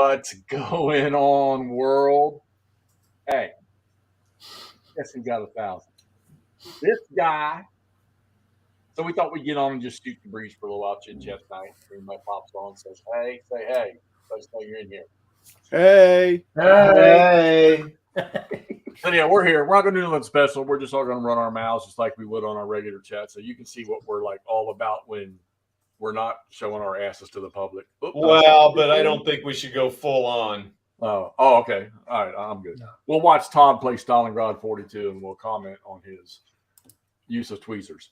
What's going on, world? Hey, guess who got 1,000? This guy. So we thought we'd get on and just shoot the breeze for a little while, chit chat tonight. Everybody pops on, says, "Hey, say hey." Let us know you're in here. Hey. So yeah, we're here. We're not going to do nothing special. We're just all going to run our mouths just like we would on our regular chat, so you can see what we're like all about when we're not showing our asses to the public. Well, but I don't think we should go full on. Oh, okay. All right, I'm good. No. We'll watch Todd play Stalingrad 42, and we'll comment on his use of tweezers.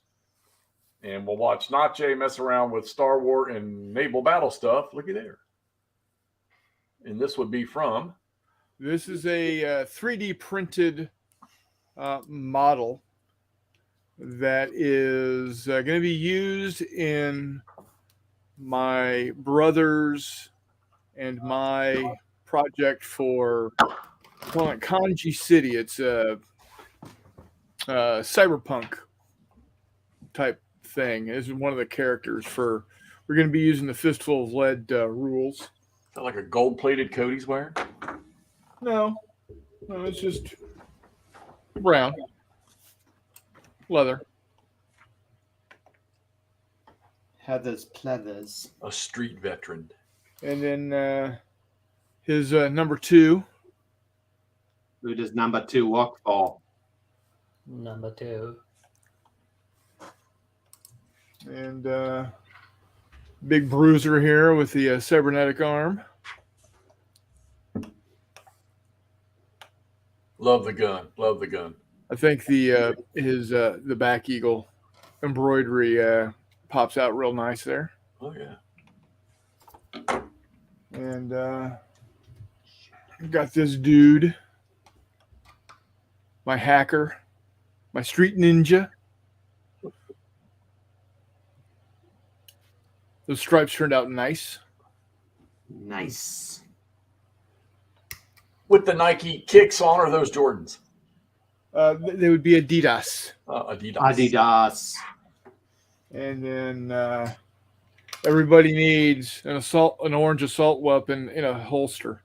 And we'll watch Nache mess around with Star Wars and naval battle stuff. Looky there. And this would be from? This is a 3D printed model that is going to be used in my brother's and my project for calling it Kanji City. It's a cyberpunk type thing. This is one of the characters for. We're going to be using the Fistful of Lead rules. Is that like a gold-plated coat he's wearing? No, it's just brown leather. Heathers, pleathers. A street veteran. And then his number 2. Who does number 2 walk for? Number 2. And big bruiser here with the cybernetic arm. Love the gun. Love the gun. I think the back eagle embroidery pops out real nice there. Oh yeah. And got this dude, my hacker, my street ninja. Those stripes turned out nice. Nice. With the Nike kicks on, or those Jordans? They would be Adidas. Adidas. And then everybody needs an orange assault weapon in a holster.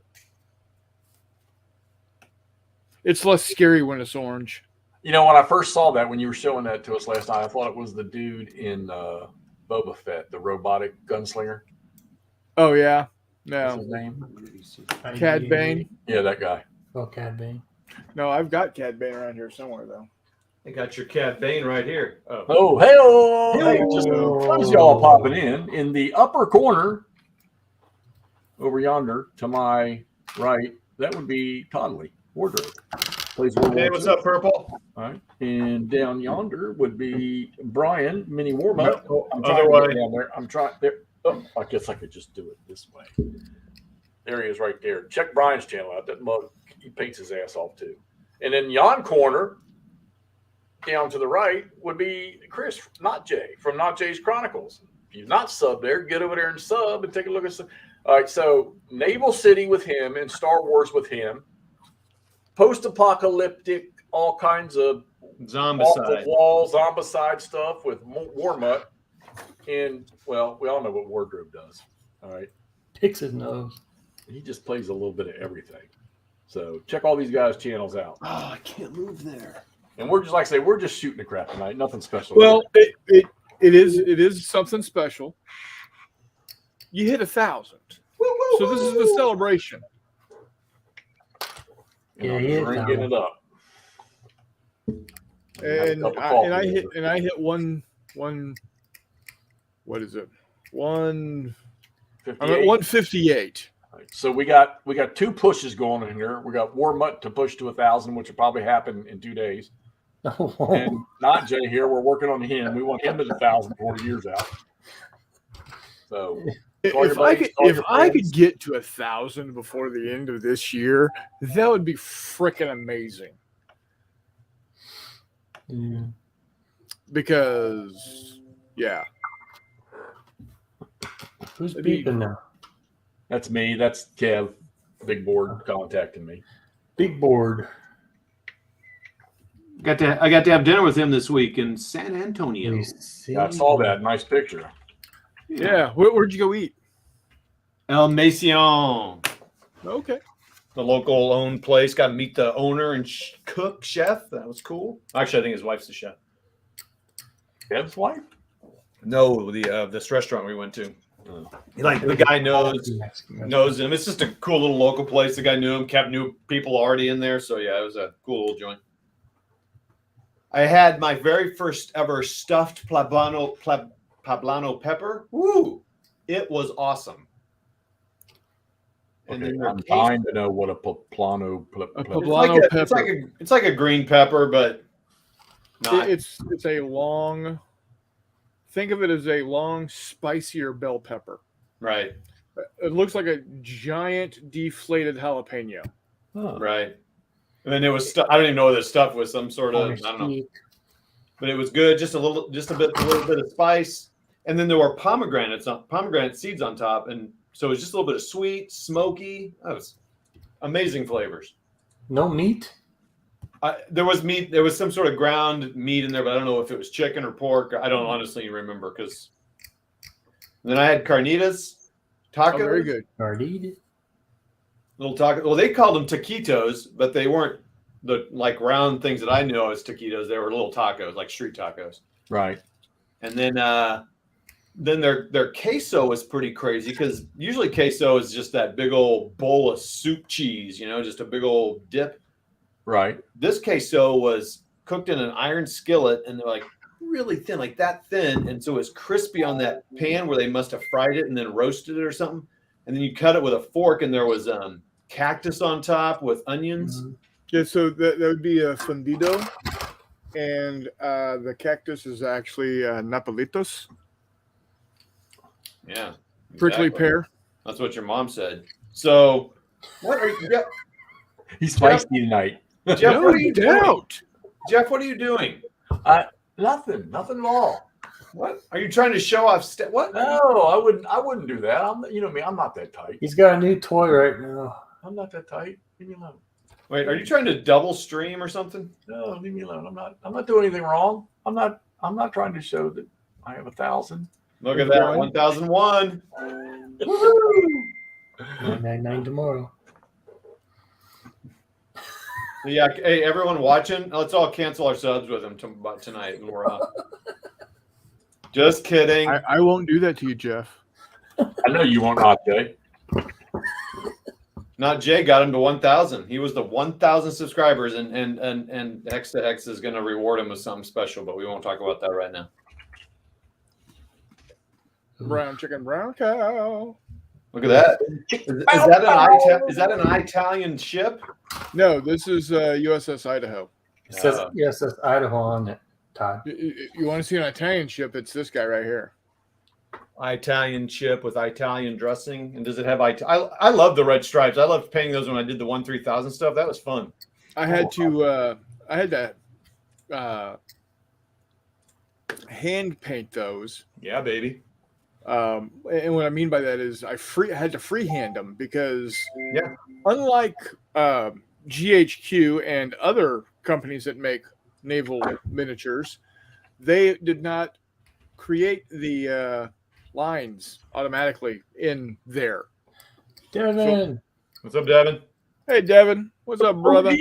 It's less scary when it's orange. You know, when I first saw that, when you were showing that to us last night, I thought it was the dude in Boba Fett, the robotic gunslinger. Oh, yeah. No. What's his name? Cad Bane. Yeah, that guy. Oh, Cad Bane. No, I've got Cad Bane around here somewhere, though. I got your Cad Bane right here. Hey, just as y'all popping in the upper corner over yonder to my right, that would be Toddley Wardrobe. Hey, what's up, Purple? All right. And down yonder would be Brian, Mini Warm-Up. I'm trying Other way. to get down there. I'm trying there. Oh, I guess I could just do it this way. There he is right there. Check Brian's channel out. That mug, he paints his ass off too. And then yon corner, down to the right, would be Chris, not Jay, from Not Jay's Chronicles. If you've not subbed there, get over there and sub and take a look at some. All right, so Naval City with him and Star Wars with him. Post-apocalyptic, all kinds of Zombicide. wall, zombicide stuff with Warmutt. And, well, we all know what Wardrobe does. All right. Picks his nose. He just plays a little bit of everything. So check all these guys' channels out. Oh, I can't move there. And we're just, like I say, we're just shooting the crap tonight. Nothing special. Well, it is something special. You hit 1,000. So this is the celebration. And I'm drinking it up. And I hit one. What is it? I'm at 158. Right. So we got 2 pushes going in here. We got Warmutt to push to 1,000, which will probably happen in 2 days. And not Jay here. We're working on him. We want him to 1,000 before the year's out. So if I could get to 1,000 before the end of this year, that would be freaking amazing. Yeah. Because, yeah. Who's beeping now? That's me. That's Kev, Big Board, contacting me. Big Board. I got to have dinner with him this week in San Antonio. I saw that. Nice picture. Yeah. Where'd you go eat? El Macion. Okay. The local owned place. Got to meet the owner and cook chef. That was cool. Actually, I think his wife's the chef. Deb's wife? No, this restaurant we went to. Like the guy knows him. It's just a cool little local place. The guy knew him, kept new people already in there. So yeah, it was a cool little joint. I had my very first ever stuffed poblano pepper. Woo! It was awesome. And Okay, then I'm dying to know what a poblano pepper. It's like a green pepper, but not. It's a long. Think of it as a long, spicier bell pepper. Right. It looks like a giant deflated jalapeno. Oh. Right. And then it was I don't even know what this stuff was. Some sort of I don't know. But it was good. Just a little bit of spice. And then there were pomegranate seeds on top, and so it was just a little bit of sweet, smoky. That was amazing flavors. No meat? There was meat. There was some sort of ground meat in there, but I don't know if it was chicken or pork. I don't honestly remember because. Then I had carnitas, tacos. Oh, very good. Carnitas. Little taco. Well, they called them taquitos, but they weren't the like round things that I know as taquitos. They were little tacos, like street tacos. Right. And then their queso was pretty crazy because usually queso is just that big old bowl of soup cheese, just a big old dip. Right. This queso was cooked in an iron skillet, and they're like really thin, like that thin, and so it was crispy on that pan where they must have fried it and then roasted it or something. And then you cut it with a fork, and there was cactus on top with onions. Mm-hmm. Yeah, so that would be a fundido, and the cactus is actually napolitos. Yeah, prickly pear. That's what your mom said. So, what are you? He's feisty tonight. Jeff, what are you doing? Doubt. Jeff, what are you doing? Nothing at all. What are you trying to show off? What? No, I wouldn't do that. You know me, I'm not that tight. He's got a new toy right now. I'm not that tight. Leave me alone. Wait, are you trying to double stream or something? No, leave me alone. I'm not doing anything wrong. I'm not trying to show that I have 1,000. Look at that, 1001. 999 tomorrow. Yeah, hey, everyone watching, let's all cancel our subs with him tonight. Just kidding. I won't do that to you, Jeff. I know you won't, not Jay. Not Jay got him to 1,000. He was the 1,000 subscribers, and Hex to Hex is going to reward him with something special, but we won't talk about that right now. Brown chicken, brown cow. Look at that. Is that an Italian ship? No, this is USS Idaho. It says Idaho on it, Todd. You want to see an Italian ship? It's this guy right here. Italian ship with Italian dressing. And does it have I love the red stripes. I loved painting those when I did the 1-3000 stuff. That was fun. I had to hand paint those. Yeah, baby. And what I mean by that is I had to freehand them because yeah, unlike GHQ and other companies that make naval miniatures, they did not create the lines automatically in there. Devin. What's up, Devin? Hey, Devin. What's up, brother?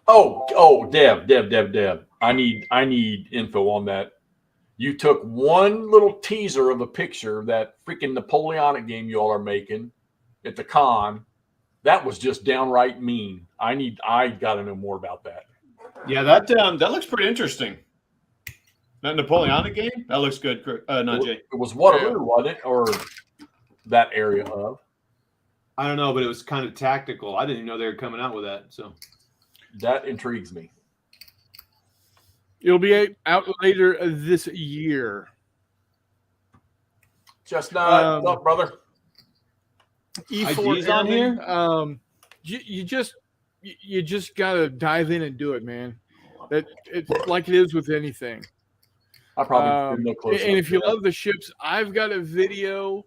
Oh, Dev. I need info on that. You took one little teaser of a picture of that freaking Napoleonic game you all are making at the con. That was just downright mean. I got to know more about that. Yeah, that looks pretty interesting. That Napoleonic game? That looks good. Not Jay. It was Waterloo, wasn't it? Or that area of? I don't know, but it was kind of tactical. I didn't even know they were coming out with that. So that intrigues me. It'll be out later this year. Chestnut, what's up, brother? E4 on here. You just gotta dive in and do it, man. It's like it is with anything. I probably no close. And if you love the ships, I've got a video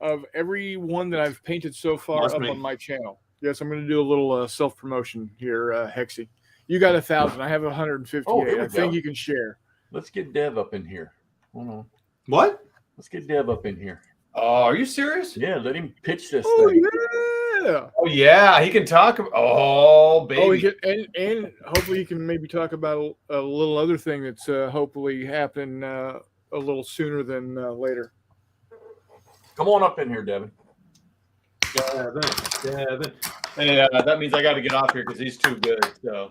of every one that I've painted so far up on my channel. Yes, I'm going to do a little self promotion here, Hexy. You got 1,000. I have 158. I think you can share. Let's get Dev up in here. Hold on. What? Let's get Dev up in here. Oh, are you serious? Yeah, let him pitch this Oh thing. yeah. Oh yeah, he can talk. Oh baby. Oh, he can, and hopefully he can maybe talk about a little other thing that's hopefully happening a little sooner than later. Come on up in here, Devin. Devin. Hey, that means I got to get off here because he's too good. So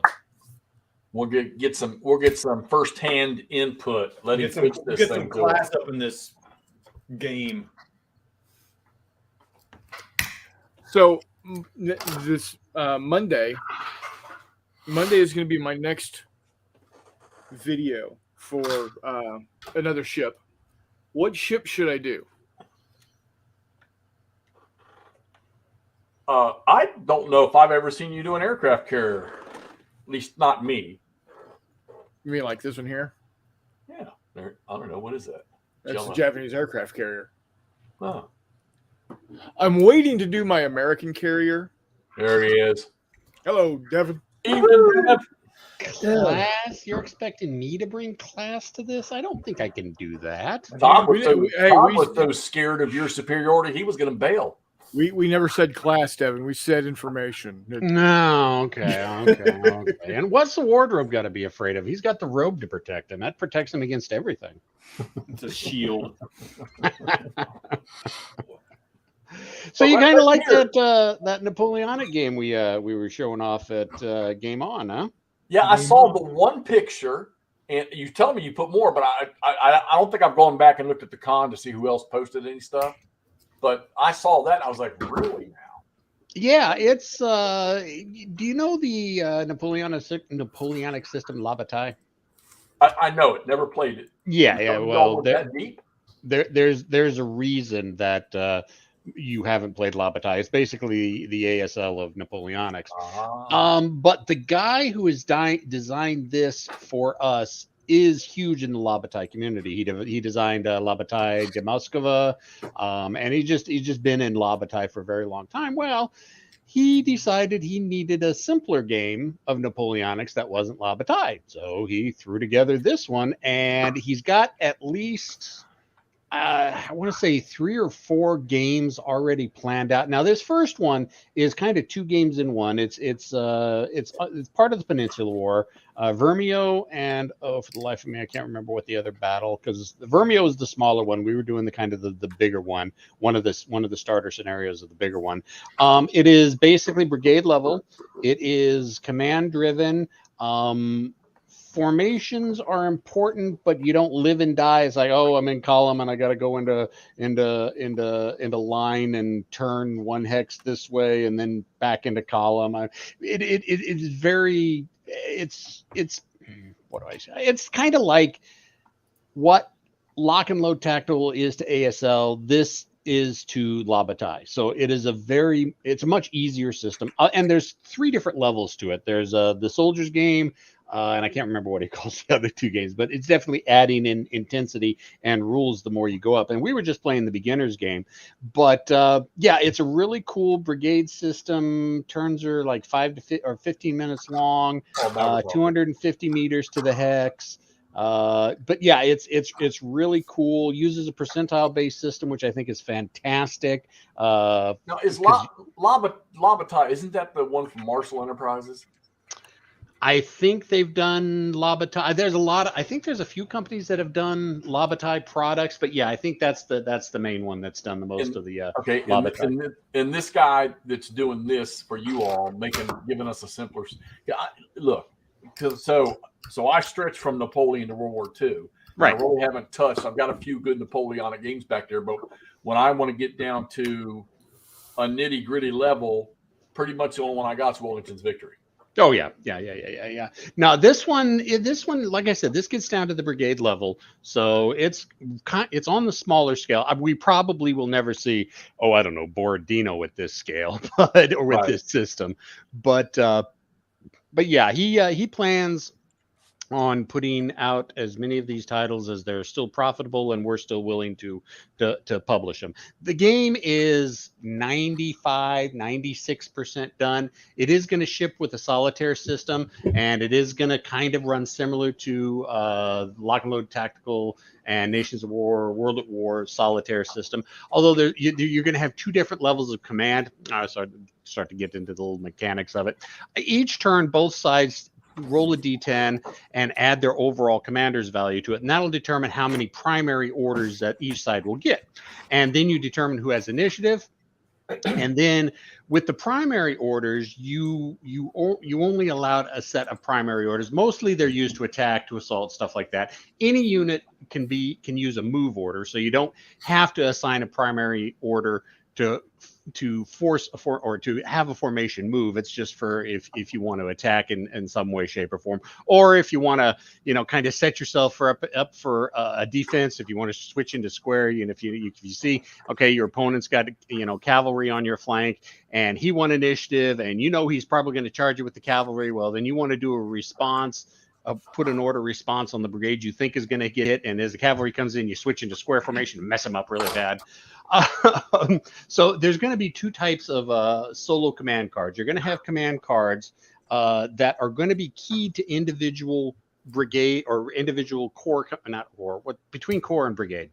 we'll get some firsthand input. Let him pitch this get thing. some class up in this game. So this Monday is going to be my next video for another ship. What ship should I do? I don't know if I've ever seen you do an aircraft carrier. At least not me. You mean like this one here? Yeah. I don't know. What is that? That's a Japanese aircraft carrier. Oh. I'm waiting to do my American carrier. There he is. Hello, Devin. Even Dev. Class? You're expecting me to bring class to this? I don't think I can do that. Tom was so scared of your superiority, he was going to bail. We never said class, Devin. We said information. No, okay. And what's the wardrobe got to be afraid of? He's got the robe to protect him. That protects him against everything. It's a shield. So you kind of like that Napoleonic game we were showing off at Game On, huh? Yeah, I saw the one picture, and you tell me you put more, but I don't think I've gone back and looked at the con to see who else posted any stuff. But I saw that, and I was like, really now? Yeah, it's. Do you know the Napoleonic system, La Bataille? I know it. Never played it. Yeah. Well, that deep? there's a reason that you haven't played La Bataille. It's basically the ASL of Napoleonics. But the guy who has designed this for us is huge in the La Bataille community. He designed La Bataille de Moscova, and he's just been in La Bataille for a very long time. Well, he decided he needed a simpler game of Napoleonics that wasn't La Bataille, so he threw together this one, and he's got at least I want to say 3 or 4 games already planned out. Now, this first one is kind of 2 games in one. It's part of the Peninsular War. Vermeo and for the life of me, I can't remember what the other battle, because the Vermeo is the smaller one. We were doing the kind of the bigger one, one of the starter scenarios of the bigger one. It is basically brigade level. It is command driven. Formations are important, but you don't live and die. It's like, oh, I'm in column and I got to go into line and turn 1 hex this way and then back into column. It's very, it's what do I say? It's kind of like what Lock and Load Tactical is to ASL. This is to La Bataille. So it's a much easier system. And there's 3 different levels to it. There's the soldiers game, and I can't remember what he calls the other 2 games, but it's definitely adding in intensity and rules the more you go up. And we were just playing the beginner's game, but yeah, it's a really cool brigade system. Turns are like 15 minutes long, 250 meters to the hex. But yeah, it's really cool. Uses a percentile based system, which I think is fantastic. Now, is La Bataille, isn't that the one from Marshall Enterprises? I think they've done La Bataille. I think there's a few companies that have done La Bataille products, but yeah, I think that's the main one that's done the most of the La Bataille. And this guy that's doing this for you all, giving us a simpler. Look, so I stretched from Napoleon to World War II. Right. I really haven't touched. I've got a few good Napoleonic games back there, but when I want to get down to a nitty gritty level, pretty much the only one I got is Wellington's Victory. Oh yeah. Now this one, like I said, this gets down to the brigade level, so it's on the smaller scale. We probably will never see, I don't know, Borodino with this scale, or with this system, but yeah, he plans on putting out as many of these titles as they're still profitable and we're still willing to publish them. The game is 96% done. It is going to ship with a solitaire system, and it is going to kind of run similar to Lock and Load Tactical and Nations of War, World at War solitaire system. Although you're going to have two different levels of command. Start to get into the little mechanics of it. Each turn, both sides roll a d10 and add their overall commander's value to it, and that'll determine how many primary orders that each side will get. And then you determine who has initiative. And then with the primary orders, you only allowed a set of primary orders. Mostly they're used to attack, to assault, stuff like that. Any unit can use a move order, so you don't have to assign a primary order to force or to have a formation move. It's just for if you want to attack in some way, shape, or form, or if you want to kind of set yourself up for a defense. If you want to switch into square, if you see your opponent's got cavalry on your flank and he won initiative, and he's probably going to charge you with the cavalry. Well, then you want to do a response. Put an order response on the brigade you think is going to get hit, and as the cavalry comes in, you switch into square formation and mess them up really bad. So there's going to be two types of solo command cards. You're going to have command cards that are going to be keyed to individual brigade or individual corps, between corps and brigade.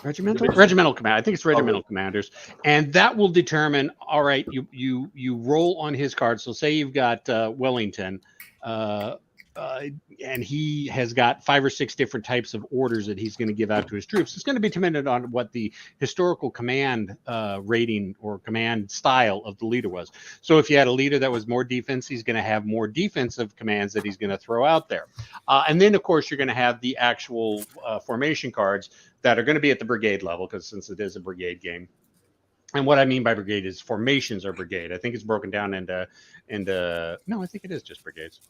Regimental command. I think it's regimental commanders, and that will determine. All right, you roll on his card. So say you've got Wellington. And he has got 5 or 6 different types of orders that he's going to give out to his troops. It's going to be dependent on what the historical command rating or command style of the leader was. So if you had a leader that was more defense, he's going to have more defensive commands that he's going to throw out there. And then, of course, you're going to have the actual formation cards that are going to be at the brigade level, because since it is a brigade game. And what I mean by brigade is formations are brigade. I think it's broken down into no, I think it is just brigades.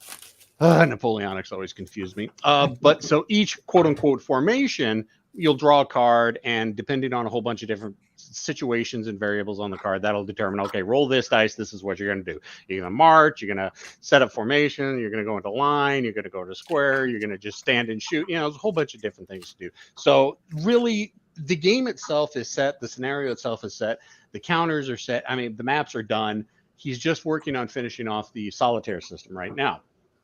Napoleonics always confuse me. But so each quote unquote formation, you'll draw a card, and depending on a whole bunch of different situations and variables on the card, that'll determine, okay, roll this dice. This is what you're going to do. You're going to march. You're going to set up formation. You're going to go into line. You're going to go to square. You're going to just stand and shoot. There's a whole bunch of different things to do. So really, the game itself is set. The scenario itself is set. The counters are set. I mean, the maps are done. He's just working on finishing off the solitaire system right now.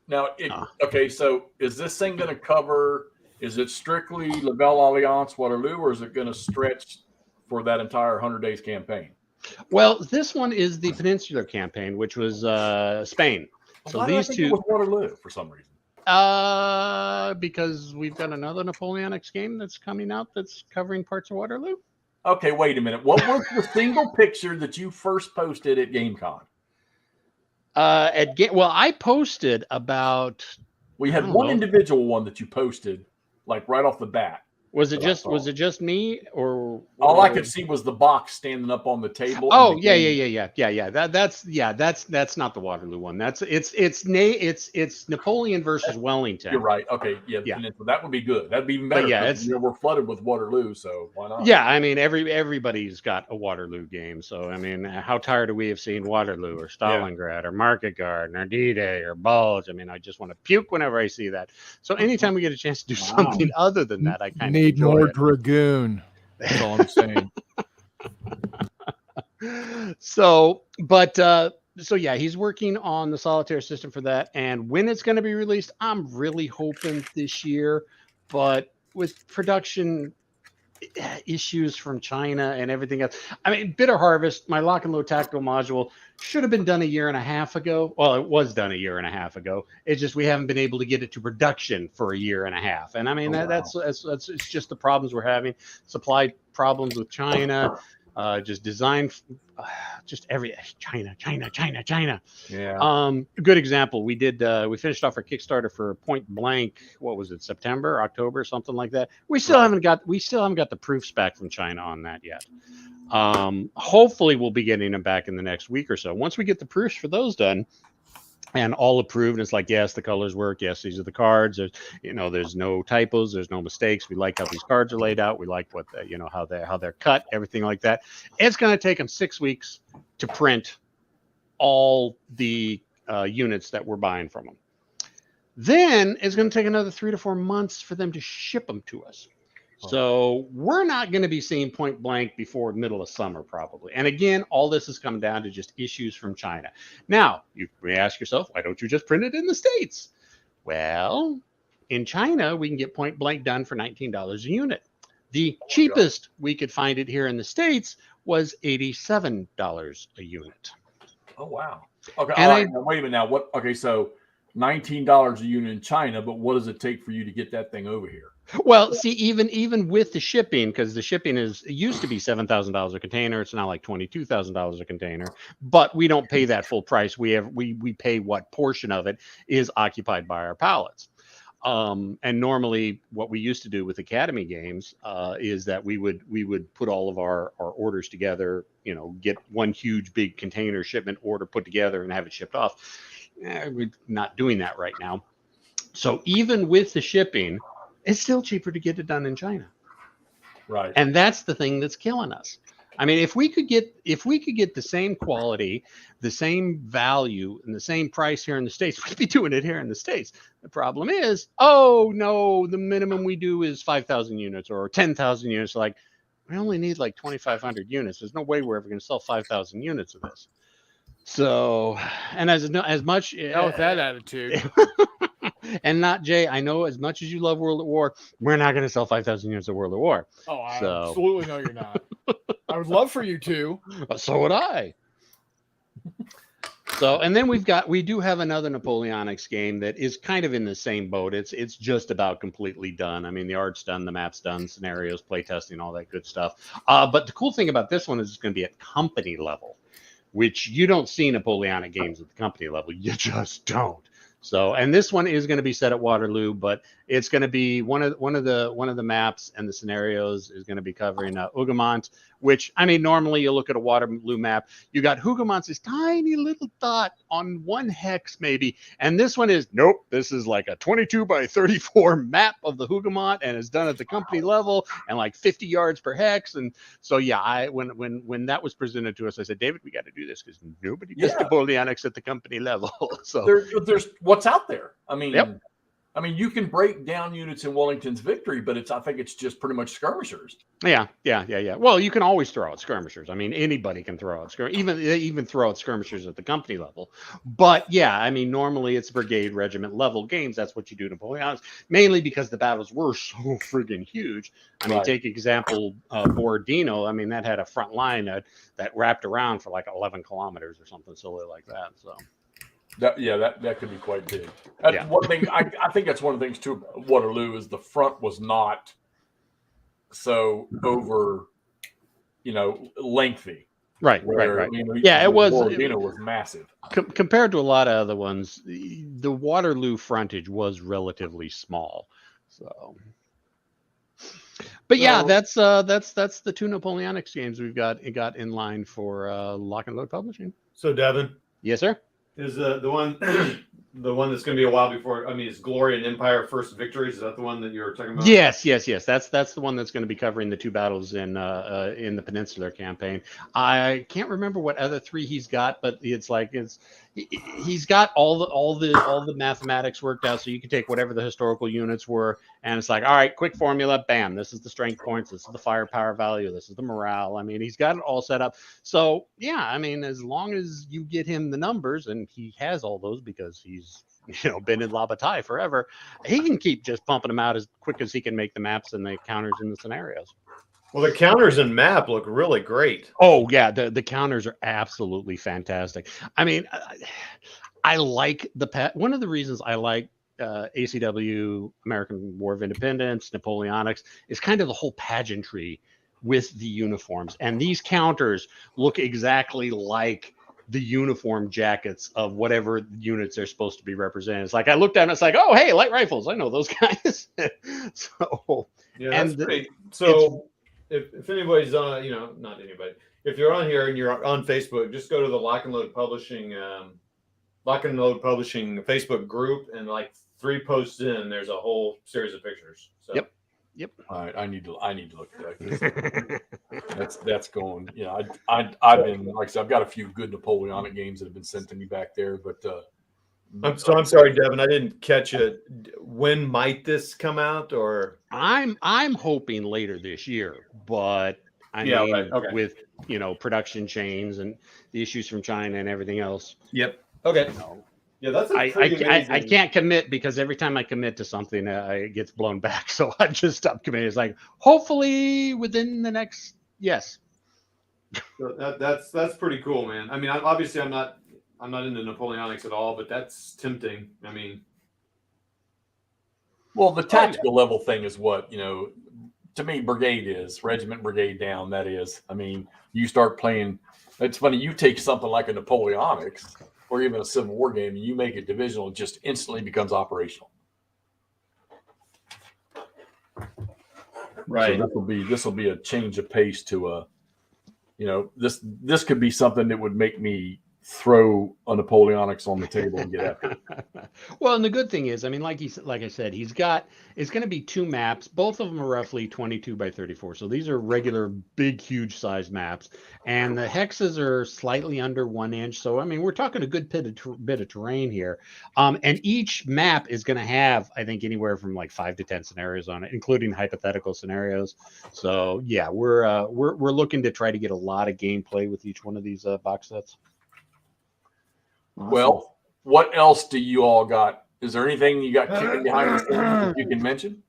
Now, okay, so is this thing going to cover, is it strictly Naval Alliance Waterloo, or is it going to stretch for that entire 100 days campaign? Well, this one is the Peninsular campaign, which was Spain. So why these do I think two it was Waterloo for some reason. Because we've got another Napoleonics game that's coming out that's covering parts of Waterloo. Okay, wait a minute. What was the single picture that you first posted at GameCon? I posted about. We had one individual one that you posted, like right off the bat. Was it just me, or all I could see was the box standing up on the table? Oh yeah. That's not the Waterloo one. It's Napoleon versus Wellington. You're right. Okay, yeah. That would be good. That'd be even better. Yeah, we're flooded with Waterloo, so why not? Yeah, I mean everybody's got a Waterloo game. So I mean, how tired are we of seeing Waterloo or Stalingrad or Market Garden or D-Day or Bulge? I mean, I just want to puke whenever I see that. So anytime we get a chance to do something other than that, I kind of need more Dragoon. That's all I'm saying. So yeah, he's working on the solitaire system for that. And when it's going to be released, I'm really hoping this year. But with production issues from China and everything else, I mean, Bitter Harvest, my Lock and Load Tactical module, should have been done 1.5 years ago. Well, it was done 1.5 years ago. It's just we haven't been able to get it to production for 1.5 years. And I mean, that's it's just the problems we're having. Supply problems with China, just design, just China. Yeah. Good example. We finished off our Kickstarter for Point Blank. What was it? September, October, something like that. We still haven't got the proofs back from China on that yet. Hopefully we'll be getting them back in the next week or so. Once we get the proofs for those done and all approved, and it's like, yes, the colors work. Yes, these are the cards. There's no typos. There's no mistakes. We like how these cards are laid out. We like what how they're cut, everything like that. It's going to take them 6 weeks to print all the units that we're buying from them. Then it's going to take another 3 to 4 months for them to ship them to us. So we're not going to be seeing point blank before middle of summer, probably. And again, all this is coming down to just issues from China. Now, you may ask yourself, why don't you just print it in the States? Well, in China, we can get point blank done for $19 a unit. The cheapest we could find it here in the States was $87 a unit. Oh, wow. Okay. And all right. Now, wait a minute. Now, what? Okay. So $19 a unit in China, but what does it take for you to get that thing over here? Well, see, even with the shipping, because the shipping it used to be $7,000 a container, it's now like $22,000 a container. But we don't pay that full price. We pay what portion of it is occupied by our pallets. And normally, what we used to do with Academy games is that we would put all of our orders together. Get one huge big container shipment order put together and have it shipped off. We're not doing that right now. So even with the shipping, it's still cheaper to get it done in China. Right. And that's the thing that's killing us. I mean, if we could get the same quality, the same value, and the same price here in the States, we'd be doing it here in the States. The problem is, oh no, the minimum we do is 5,000 units or 10,000 units. Like, we only need like 2,500 units. There's no way we're ever going to sell 5,000 units of this. So, and as much Not with that attitude. and not Jay, I know as much as you love World at War, we're not going to sell 5,000 units of World at War. Oh, I So- absolutely know you're not. I would love for you to. So would I. So, and then we do have another Napoleonics game that is kind of in the same boat. It's just about completely done. I mean, the art's done, the map's done, scenarios, playtesting, all that good stuff. But the cool thing about this one is it's going to be at company level, which you don't see Napoleonic games at the company level. You just don't. So, and this one is going to be set at Waterloo, but it's going to be one of the maps and the scenarios is going to be covering Hougoumont, which, I mean, normally you look at a Waterloo map, you got Hougoumont, this tiny little dot on one hex maybe, and this one is nope. This is like a 22 by 34 map of the Hougoumont, and it's done at the company level and like 50 yards per hex. And so yeah, when that was presented to us, I said, David, we got to do this because nobody does Napoleonics at the company level. So there's what's out there. I mean, Yep. I mean, you can break down units in Wellington's victory, but I think it's just pretty much skirmishers. Yeah. Well, you can always throw out skirmishers. I mean, anybody can throw out skirmishers. Even throw out skirmishers at the company level. But yeah, I mean, normally it's brigade regiment level games. That's what you do Napoleonics, mainly because the battles were so friggin' huge. I mean, take example Borodino. I mean, that had a front line that wrapped around for like 11 kilometers or something silly like that. So. That could be quite big. One thing I think that's one of the things too. Waterloo is the front was not so over, lengthy. Right. I mean, it was. Borodino was massive compared to a lot of other ones. The Waterloo frontage was relatively small. So. But yeah, that's the two Napoleonics games we've got in line for Lock and Load Publishing. So Devin, yes, sir. Is the one that's going to be a while before? I mean, is Glory and Empire First Victories? Is that the one that you were talking about? Yes. That's the one that's going to be covering the two battles in the Peninsular campaign. I can't remember what other three he's got, but he's got all the mathematics worked out, so you can take whatever the historical units were, and it's like, all right, quick formula, bam, this is the strength points, this is the firepower value, this is the morale. I mean, he's got it all set up. So yeah, I mean, as long as you get him the numbers, and he has all those because he's been in La Bataille forever, he can keep just pumping them out as quick as he can make the maps and the counters and the scenarios. Well, the counters and map look really great. Oh yeah, the counters are absolutely fantastic. I mean, I like one of the reasons I like ACW, American War of Independence, Napoleonics, is kind of the whole pageantry with the uniforms, and these counters look exactly like the uniform jackets of whatever units they're supposed to be representing. It's like I looked at them, it's like, oh hey, light rifles, I know those guys. So yeah, that's great. So if anybody's on, not anybody, if you're on here and you're on Facebook, just go to the Lock and Load Publishing Facebook group, and like 3 posts in, there's a whole series of pictures. So. Yep. All right, I need to look at that. That's going. I've been, like I said, I've got a few good Napoleonic games that have been sent to me back there, but I'm sorry, Devin. I didn't catch it. When might this come out? Or I'm hoping later this year, but I mean, right. Okay. with production chains and the issues from China and everything else. Yep. Okay. Yeah, that's I can't commit because every time I commit to something, it gets blown back. So I just stopped committing. It's like hopefully within the next yes. So that's pretty cool, man. I mean, obviously I'm not into Napoleonics at all, but that's tempting. I mean, well, the tactical level thing is what to me, brigade is regiment, brigade down. That is, I mean, you start playing. It's funny. You take something like a Napoleonics or even a Civil War game, and you make it divisional, it just instantly becomes operational. right. So this will be a change of pace to this could be something that would make me throw a Napoleonics on the table and get after it. Well, and the good thing is, I mean, like I said, it's going to be 2 maps. Both of them are roughly 22 by 34. So these are regular, big, huge size maps. And the hexes are slightly under 1 inch. So, I mean, we're talking a good bit of terrain here. And each map is going to have, I think, anywhere from like 5 to 10 scenarios on it, including hypothetical scenarios. So, yeah, we're looking to try to get a lot of gameplay with each one of these box sets. Awesome. Well, what else do you all got? Is there anything you got kicking behind the scenes that you can mention?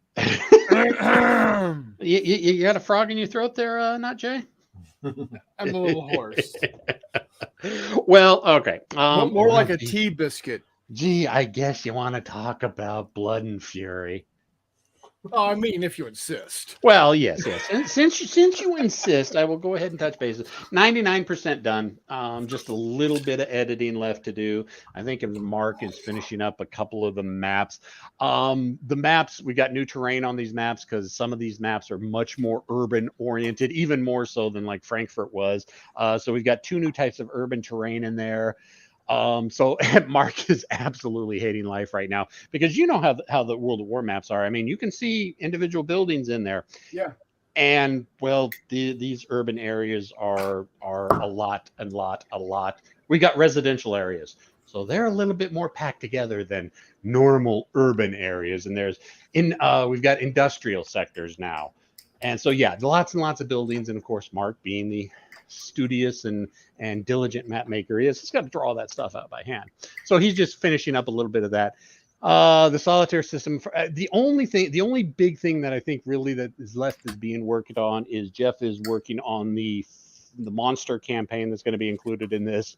You got a frog in your throat there, not Jay? I'm a little hoarse. Well, okay. More like a tea biscuit. Gee, I guess you want to talk about Blood and Fury. Oh, I mean, if you insist. Well, yes. And since you insist, I will go ahead and touch bases. 99% done. Just a little bit of editing left to do. I think Mark is finishing up a couple of the maps. The maps, we got new terrain on these maps because some of these maps are much more urban oriented, even more so than like Frankfurt was. So we've got 2 new types of urban terrain in there. So Mark is absolutely hating life right now because you know how the World of War maps are. I mean, you can see individual buildings in there. Yeah. And well, these urban areas are a lot. We got residential areas, so they're a little bit more packed together than normal urban areas. And we've got industrial sectors now, and so yeah, lots and lots of buildings. And of course, Mark being the studious and diligent map maker he's got to draw all that stuff out by hand. So he's just finishing up a little bit of that. The solitaire system. The only big thing that I think really that is left is being worked on is Jeff is working on the monster campaign that's going to be included in this.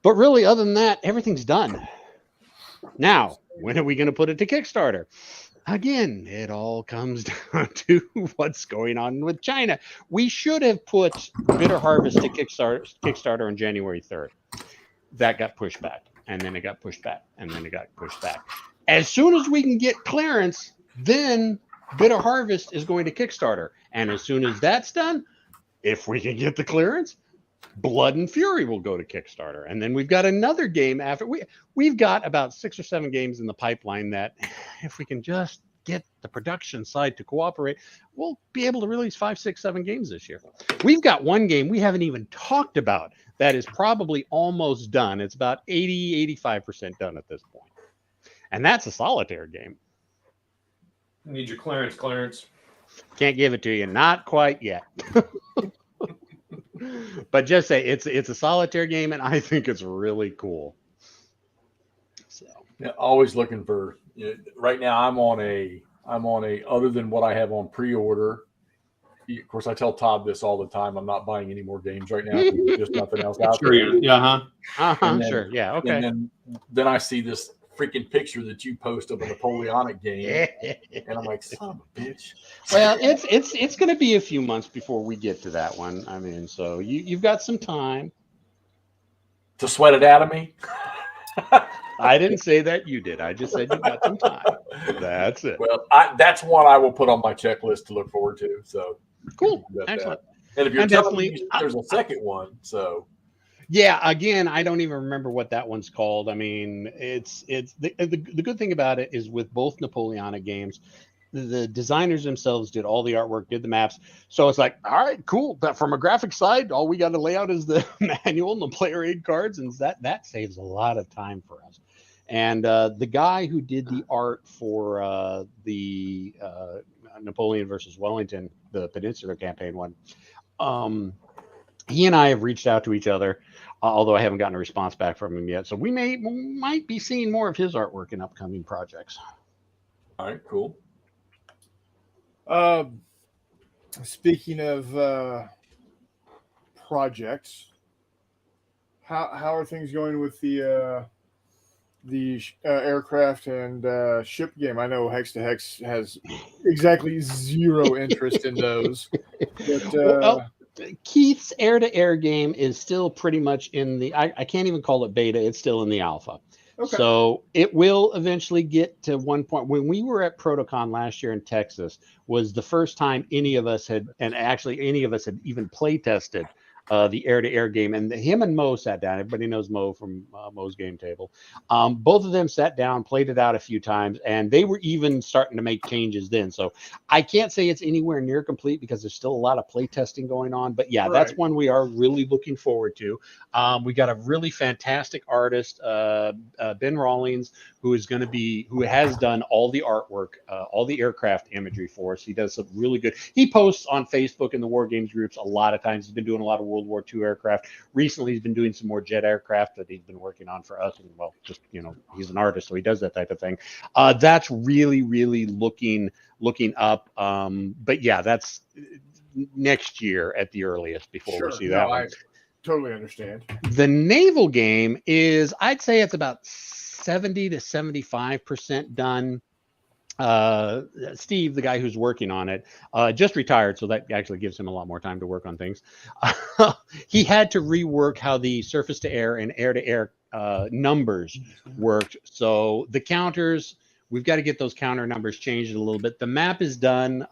But really, other than that, everything's done. Now, when are we going to put it to Kickstarter? Again, it all comes down to what's going on with China. We should have put Bitter Harvest to Kickstarter on January 3rd. That got pushed back, and then it got pushed back, and then it got pushed back. As soon as we can get clearance, then Bitter Harvest is going to Kickstarter. And as soon as that's done, if we can get the clearance, Blood and Fury will go to Kickstarter. And then we've got another game after. We've got about 6 or 7 games in the pipeline that if we can just get the production side to cooperate, we'll be able to release 5, 6, 7 games this year. We've got one game we haven't even talked about that is probably almost done. It's about 80, 85% done at this point. And that's a solitaire game. Need your clearance. Can't give it to you. Not quite yet. But just say it's a solitaire game, and I think it's really cool. So yeah, always looking for. Right now, I'm on a other than what I have on pre-order. Of course, I tell Todd this all the time. I'm not buying any more games right now. There's just nothing else out there. Yeah, sure. Yeah. Okay. And then I see this freaking picture that you post of a Napoleonic game, and I'm like, son of a bitch. Well, it's going to be a few months before we get to that one. I mean, so you've got some time to sweat it out of me. I didn't say that, you did. I just said you got some time. That's it. Well, that's one I will put on my checklist to look forward to. So cool, excellent. And if you're telling me there's a second one, so. Yeah, again, I don't even remember what that one's called. I mean, it's the good thing about it is with both Napoleonic games, the designers themselves did all the artwork, did the maps. So it's like, all right, cool. But from a graphic side, all we got to lay out is the manual and the player aid cards, and that saves a lot of time for us. And the guy who did the art for the Napoleon versus Wellington, the Peninsular Campaign one, he and I have reached out to each other, although I haven't gotten a response back from him yet. So we might be seeing more of his artwork in upcoming projects. All right, cool. Speaking of projects, how are things going with the aircraft and ship game? I know Hex to Hex has exactly zero interest in those. But, Keith's air-to-air game is still pretty much in the. I can't even call it beta. It's still in the alpha. okay. So it will eventually get to one point. When we were at Protocon last year in Texas, was the first time any of us had even play tested the air-to-air game. And him and Mo sat down. Everybody knows Mo from Mo's Game Table. Both of them sat down, played it out a few times, and they were even starting to make changes then. So I can't say it's anywhere near complete because there's still a lot of play testing going on. But yeah, that's one we are really looking forward to. We got a really fantastic artist, Ben Rawlings, who has done all the artwork, all the aircraft imagery for us. He does some really good. He posts on Facebook in the War Games groups a lot of times. He's been doing a lot of World War II aircraft. Recently, he's been doing some more jet aircraft that he's been working on for us. And well, just he's an artist, so he does that type of thing. That's really, really looking up. But yeah, that's next year at the earliest before we see that one. I totally understand. The naval game is, I'd say it's about 70 to 75% done. Steve, the guy who's working on it, just retired, so that actually gives him a lot more time to work on things. He had to rework how the surface to air and air to air numbers worked. So the counters, we've got to get those counter numbers changed a little bit. The map is done.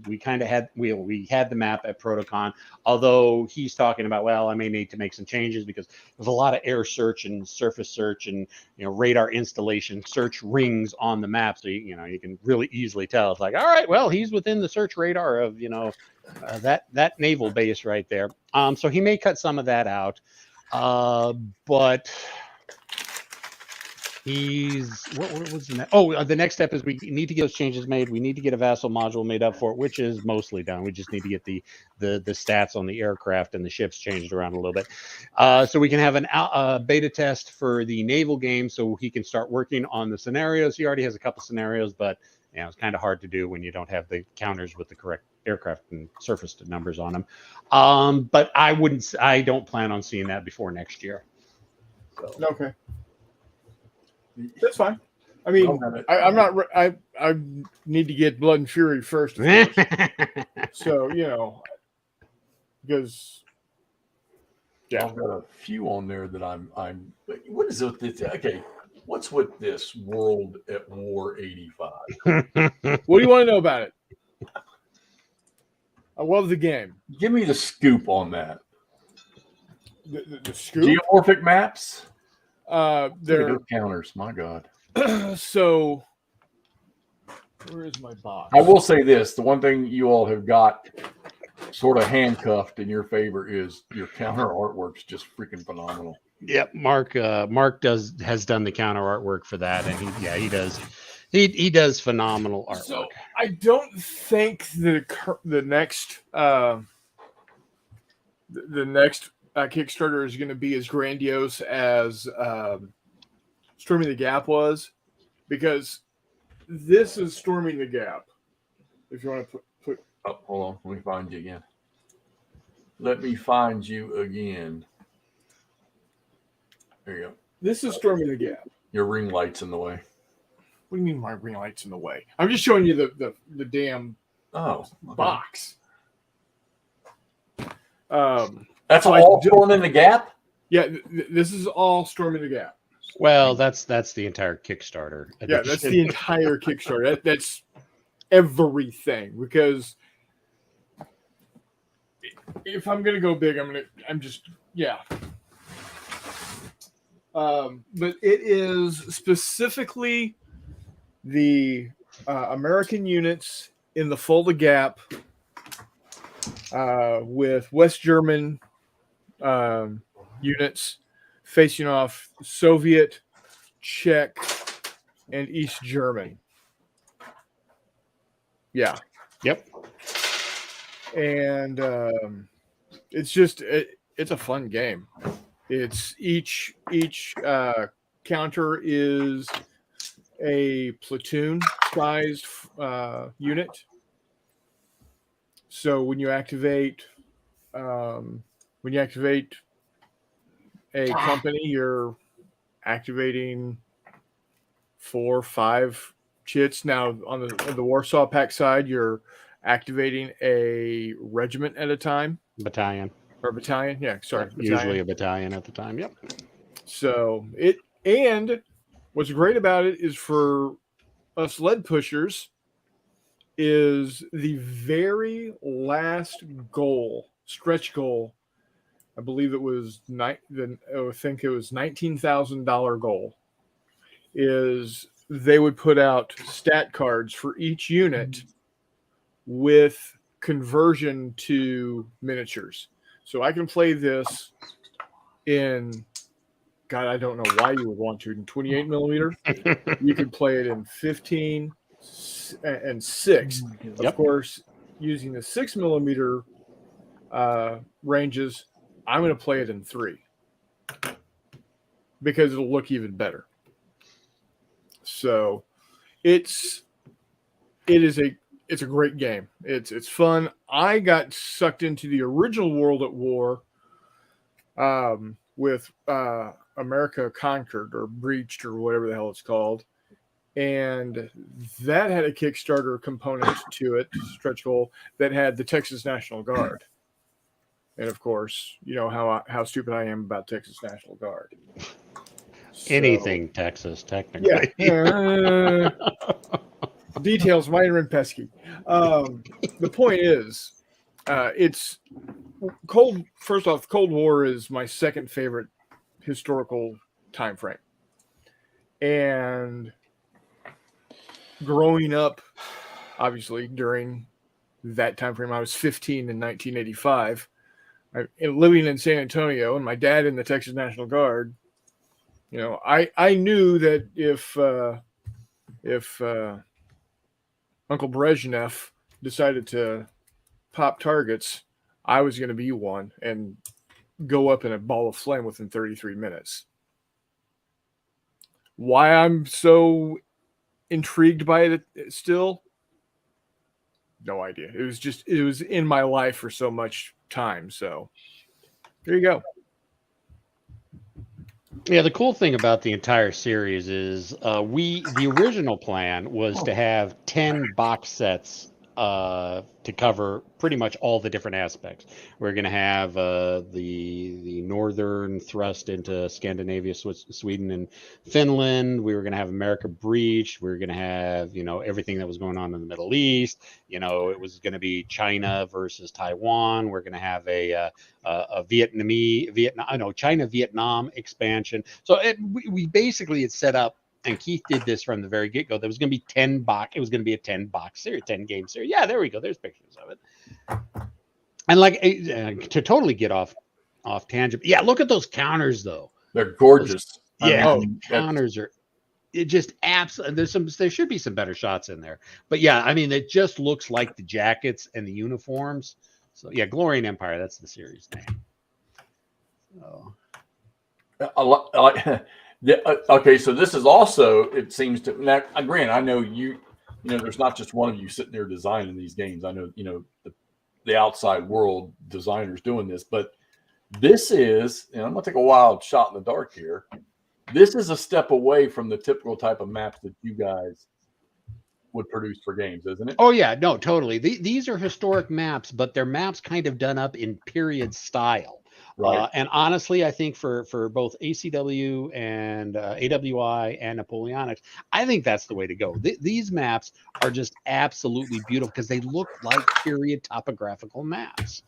We kind of had we had the map at Protocon, although he's talking about, well, I may need to make some changes because there's a lot of air search and surface search and radar installation search rings on the map, so you can really easily tell. It's like, all right, well, he's within the search radar of that naval base right there. So he may cut some of that out, but. What was the next? Oh, the next step is we need to get those changes made. We need to get a vassal module made up for it, which is mostly done. We just need to get the stats on the aircraft and the ships changed around a little bit, so we can have a beta test for the naval game, so he can start working on the scenarios. He already has a couple scenarios, but it's kind of hard to do when you don't have the counters with the correct aircraft and surface numbers on them. But I don't plan on seeing that before next year. So. Okay. That's fine. I mean, I'm not. I need to get Blood and Fury first, so because I've got a few on there that I'm. What is it? Okay, what's with this World at War 85? What do you want to know about it? I love the game. Give me the scoop on that. The scoop. Geomorphic maps. They're counters. My God. So, where is my box? I will say this: the one thing you all have got sort of handcuffed in your favor is your counter artwork's just freaking phenomenal. Yep, Mark has done the counter artwork for that, and he does. He does phenomenal artwork. So I don't think the next Kickstarter is going to be as grandiose as Storming the Gap was, because this is Storming the Gap. If you want to put oh, hold on, let me find you again. Let me find you again. There you go. This is Storming the Gap. Your ring light's in the way. What do you mean my ring light's in the way? I'm just showing you the damn box. That's all Storming the Gap? Yeah, this is all Storming the Gap. Well, that's the entire Kickstarter. Yeah, that's the entire Kickstarter. That's everything, because if I'm gonna go big, but it is specifically the American units in the Fulda Gap with West German units facing off Soviet, Czech, and East German. Yeah. Yep. And it's just it's a fun game. It's each counter is a platoon sized unit. So when you activate a company, you're activating 4 or 5 chits. Now on the Warsaw Pact side, you're activating a regiment at a time. Battalion. Or battalion, yeah, sorry. Battalion. Usually a battalion at the time, yep. So and what's great about it is for us lead pushers is the very last goal, stretch goal. I believe it was $19,000 goal. Is they would put out stat cards for each unit with conversion to miniatures. So I can play this in, God, I don't know why you would want to, in 28 millimeter. You could play it in 15 and 6. Yep. Of course, using the 6 millimeter ranges, I'm going to play it in 3 because it'll look even better. So it's a great game. It's fun. I got sucked into the original World at War with America Conquered or Breached or whatever the hell it's called. And that had a Kickstarter component to it, stretch goal, that had the Texas National Guard. And of course, you know how stupid I am about Texas National Guard. Anything Texas, technically. Yeah. Details, minor and pesky. The point is, it's cold. First off, Cold War is my second favorite historical time frame. And growing up, obviously, during that time frame, I was 15 in 1985. Living in San Antonio, and my dad in the Texas National Guard. You know, I knew that if Uncle Brezhnev decided to pop targets, I was going to be one and go up in a ball of flame within 33 minutes. Why I'm so intrigued by it still? No idea. It was in my life for so much time. So there you go. Yeah, the cool thing about the entire series is the original plan was to have 10 box sets to cover pretty much all the different aspects. We're going to have the northern thrust into Scandinavia, Sweden, and Finland. We were going to have America Breach. We were going to have, everything that was going on in the Middle East. It was going to be China versus Taiwan. We're going to have a China-Vietnam expansion. So we basically had set up, and Keith did this from the very get-go. There was going to be 10 box. It was going to be a 10-box series, 10-game series. Yeah, there we go. There's pictures of it. And to totally get off tangent. Yeah, look at those counters though. They're gorgeous. The counters are. It just absolutely. There should be some better shots in there. But yeah, I mean, it just looks like the jackets and the uniforms. So yeah, Glory and Empire. That's the series name. So. Okay, so this is also, it seems to, now, granted, I know there's not just one of you sitting there designing these games. I know, the outside world designers doing this, but this is, and I'm going to take a wild shot in the dark here. This is a step away from the typical type of maps that you guys would produce for games, isn't it? Oh yeah, no, totally. These are historic maps, but they're maps kind of done up in period style. Right. And honestly, I think for both ACW and AWI and Napoleonics, I think that's the way to go. These maps are just absolutely beautiful because they look like period topographical maps.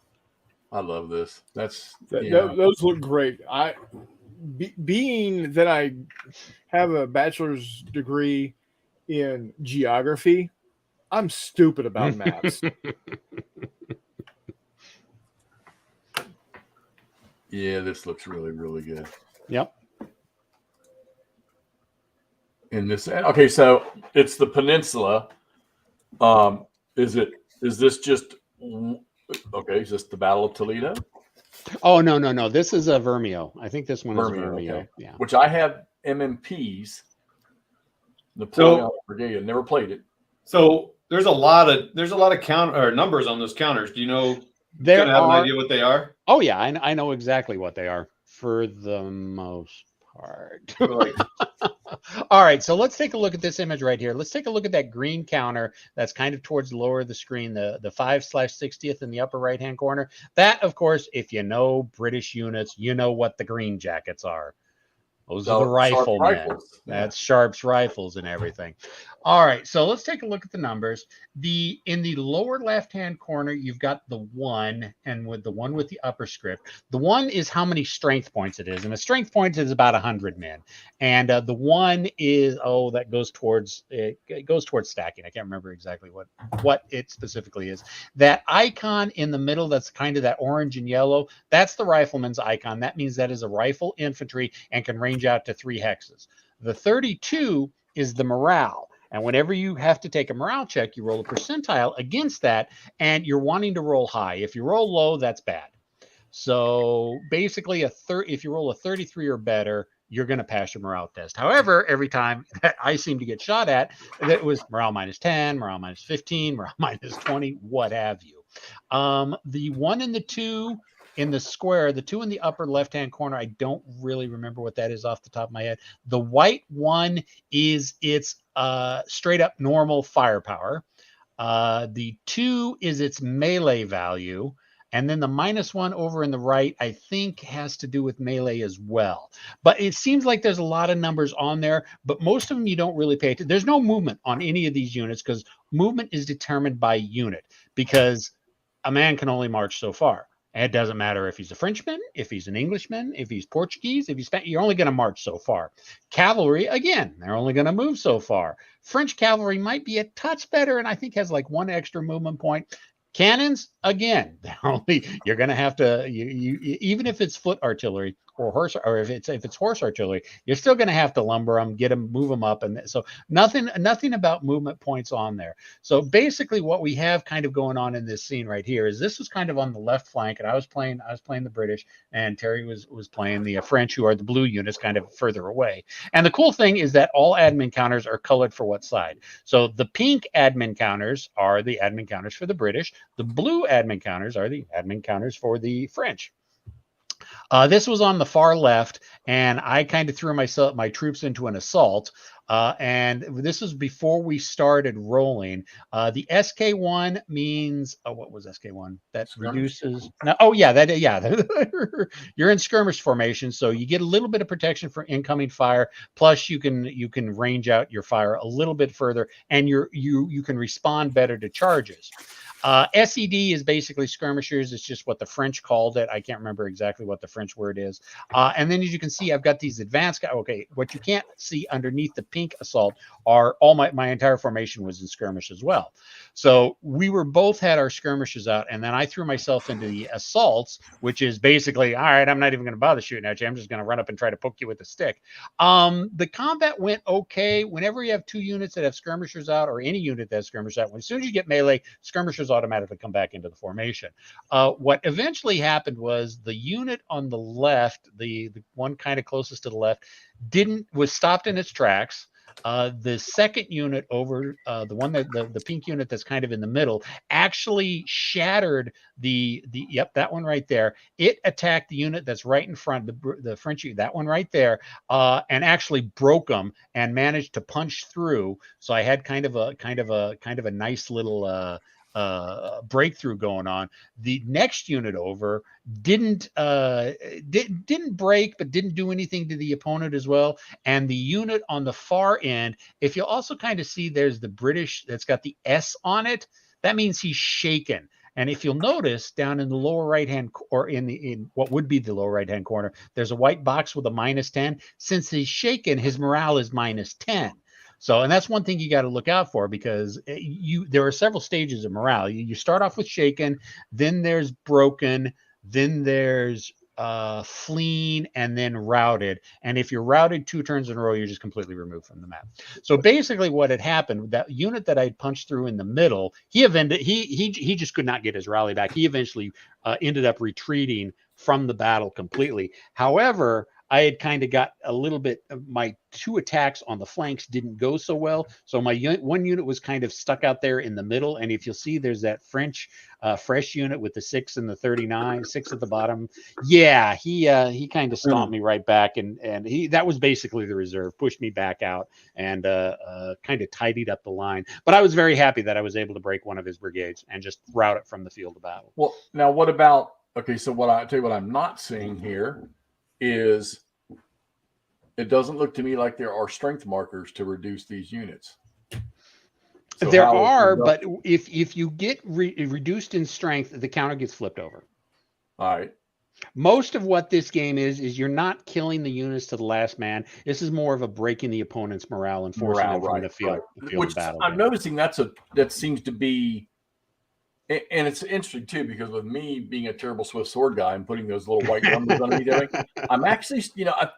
I love this. Those look great. Being that I have a bachelor's degree in geography, I'm stupid about maps. Yeah, this looks really, really good. Yep. in this. Okay, so it's the peninsula. Is this just okay? Is this the Battle of Toledo? Oh no. This is a Vermeo. I think this one is Vermeo. Okay. Yeah. Which I have MMPs. Napoleon Brigade. Never played it. So there's a lot of count or numbers on those counters. Do you know? There have an are. idea what they are? Oh yeah, I know exactly what they are for the most part. All right, so let's take a look at this image right here. Let's take a look at that green counter that's kind of towards the lower of the screen, the 5/60th in the upper right-hand corner. That, of course, if you know British units, you know what the green jackets are. Those are the riflemen. That's Sharp's rifles and everything. All right, so let's take a look at the numbers. In the lower left-hand corner, you've got the 1, and with the 1 with the upper script. The 1 is how many strength points it is, and a strength point is about 100 men. And the 1 is that goes towards stacking. I can't remember exactly what it specifically is. That icon in the middle, that's kind of that orange and yellow. That's the rifleman's icon. That means that is a rifle infantry and can range out to 3 hexes. The 32 is the morale. And whenever you have to take a morale check, you roll a percentile against that, and you're wanting to roll high. If you roll low, that's bad. So basically, if you roll a 33 or better, you're going to pass your morale test. However, every time that I seem to get shot at, that was morale -10, morale -15, morale -20, what have you. The 1 and the 2 in the square, the 2 in the upper left-hand corner, I don't really remember what that is off the top of my head. The white 1 is its straight up normal firepower. The 2 is its melee value. And then the -1 over in the right, I think, has to do with melee as well. But it seems like there's a lot of numbers on there, but most of them you don't really pay attention. There's no movement on any of these units because movement is determined by unit, because a man can only march so far. And it doesn't matter if he's a Frenchman, if he's an Englishman, if he's Portuguese, if he's Spanish, you're only going to march so far. Cavalry, again, they're only going to move so far. French cavalry might be a touch better and I think has like 1 extra movement point. Cannons, again, you're going to have to, even if it's foot artillery or horse, or if it's horse artillery, you're still going to have to lumber them, get them, move them up, and so nothing about movement points on there. So basically, what we have kind of going on in this scene right here is this was kind of on the left flank, and I was playing the British, and Terry was playing the French, who are the blue units, kind of further away. And the cool thing is that all admin counters are colored for what side. So the pink admin counters are the admin counters for the British. The blue admin counters are the admin counters for the French. This was on the far left, and I kind of threw my troops into an assault. And this was before we started rolling. The SK1 means, what was SK1? That reduces. No, you're in skirmish formation, so you get a little bit of protection for incoming fire. Plus, you can range out your fire a little bit further, and you can respond better to charges. SED is basically skirmishers. It's just what the French called it. I can't remember exactly what the French word is. And then as you can see, I've got these advanced guys. Okay, what you can't see underneath the pink assault are all my entire formation was in skirmish as well. So we both had our skirmishes out, and then I threw myself into the assaults, which is basically, all right, I'm not even going to bother shooting at you. I'm just going to run up and try to poke you with a stick. The combat went okay. Whenever you have 2 units that have skirmishers out, or any unit that has skirmishers out, as soon as you get melee, skirmishers automatically come back into the formation. What eventually happened was the unit on the left, the one kind of closest to the left, was stopped in its tracks. The second unit over the one that the pink unit that's kind of in the middle actually shattered that one right there. It attacked the unit that's right in front, the French unit, that one right there, and actually broke them and managed to punch through. So I had kind of a nice little breakthrough going on. The next unit over didn't break, but didn't do anything to the opponent as well. And the unit on the far end, if you also kind of see, there's the British that's got the S on it. That means he's shaken. And if you'll notice down in the lower right hand, or in what would be the lower right hand corner, there's a white box with a -10. Since he's shaken, his morale is -10. So, and that's one thing you got to look out for, because there are several stages of morale. You start off with shaken, then there's broken, then there's fleeing, and then routed. And if you're routed 2 turns in a row, you're just completely removed from the map. So basically what had happened, that unit that I'd punched through in the middle, he just could not get his rally back. He eventually ended up retreating from the battle completely. However, I had kind of got a little bit, my 2 attacks on the flanks didn't go so well. So my one unit was kind of stuck out there in the middle. And if you'll see, there's that fresh unit with the 6 and the 39, 6 at the bottom. Yeah, he kind of stomped me right back. And that was basically the reserve, pushed me back out and kind of tidied up the line. But I was very happy that I was able to break one of his brigades and just route it from the field of battle. Well, now what about, okay, so I tell you what I'm not seeing here is it doesn't look to me like there are strength markers to reduce these units. So there are, but if you get reduced in strength, the counter gets flipped over. All right. Most of what this game is you're not killing the units to the last man. This is more of a breaking the opponent's morale and forcing them from the field Which of battle. I'm noticing that seems to be. And it's interesting, too, because with me being a terrible Swift sword guy and putting those little white numbers underneath everything, I'm actually,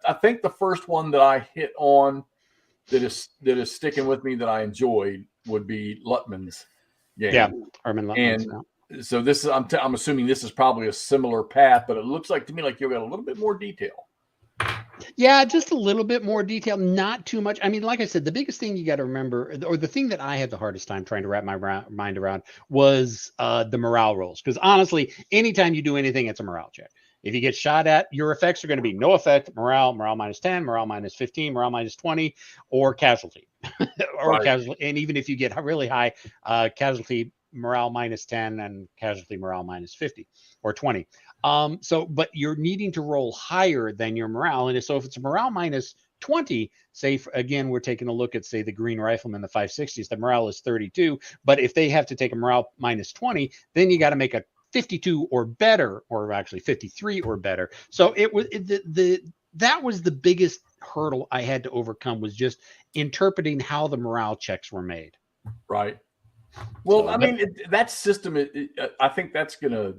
I think the first one that I hit on that is sticking with me that I enjoyed would be Luttman's game. Yeah, Armin Luttman's. And so this is, I'm assuming this is probably a similar path, but it looks like to me like you've got a little bit more detail. Yeah, just a little bit more detail, not too much. I mean, like I said, the biggest thing you got to remember, or the thing that I had the hardest time trying to wrap my mind around was the morale rolls. Because honestly, anytime you do anything, it's a morale check. If you get shot at, your effects are going to be no effect, morale minus 10, morale minus 15, morale minus 20, or casualty. Casualty. And even if you get really high, casualty morale minus 10 and casualty morale minus 50 or 20. But you're needing to roll higher than your morale. And so if it's a morale minus 20, say, again, we're taking a look at, say, the Green Rifleman, the 560s, the morale is 32. But if they have to take a morale minus 20, then you got to make a 52 or better, or actually 53 or better. So that was the biggest hurdle I had to overcome, was just interpreting how the morale checks were made. Right. Well, I mean, that system, I think that's going to,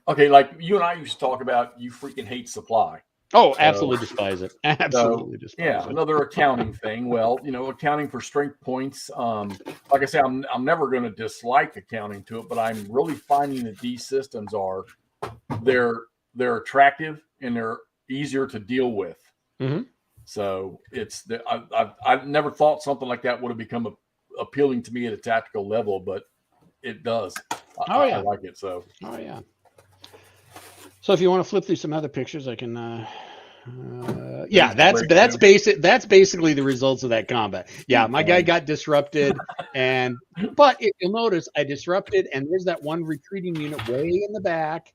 okay, like you and I used to talk about, you freaking hate supply. Oh, absolutely despise it. Absolutely despise it. Yeah, another accounting thing. Well, accounting for strength points. Like I say, I'm never going to dislike accounting to it, but I'm really finding that these systems they're attractive and they're easier to deal with. Mm-hmm. So I've never thought something like that would have become appealing to me at a tactical level, but it does. I like it. So. Oh yeah. So if you want to flip through some other pictures, I can. That's basic. That's basically the results of that combat. Yeah, my guy got disrupted, but if you'll notice, I disrupted, and there's that one retreating unit way in the back.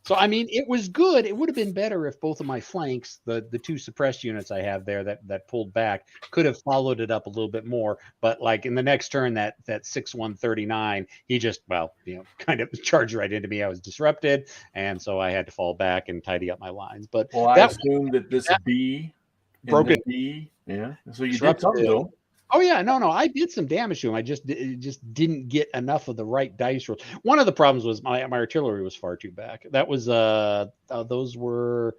So I mean, it was good. It would have been better if both of my flanks, the 2 suppressed units I have there that pulled back, could have followed it up a little bit more. But like in the next turn, that 6-1-39, he just kind of charged right into me. I was disrupted, and so I had to fall back and tidy up my lines. But I assume that this B broken. Yeah. So you did something to him. Oh yeah, no, I did some damage to him. I just didn't get enough of the right dice rolls. One of the problems was my artillery was far too back. That was those were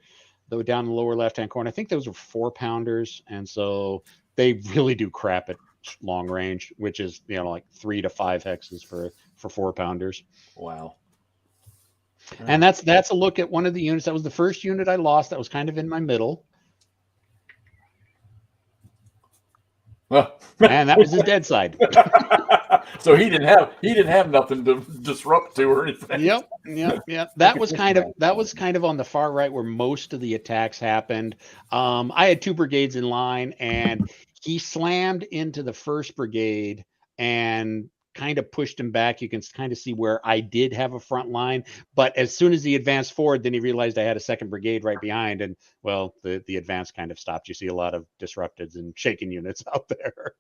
down in the lower left hand corner. I think those were 4-pounders, and so they really do crap at long range, which is like 3 to 5 hexes for 4-pounders. Wow. And that's a look at one of the units. That was the first unit I lost. That was kind of in my middle. And that was his dead side. So he didn't have nothing to disrupt to or anything. Yep. That was kind of on the far right where most of the attacks happened. I had 2 brigades in line, and he slammed into the 1st brigade and kind of pushed him back. You can kind of see where I did have a front line, but as soon as he advanced forward, then he realized I had a 2nd brigade right behind, and well, the advance kind of stopped. You see a lot of disrupted and shaken units out there.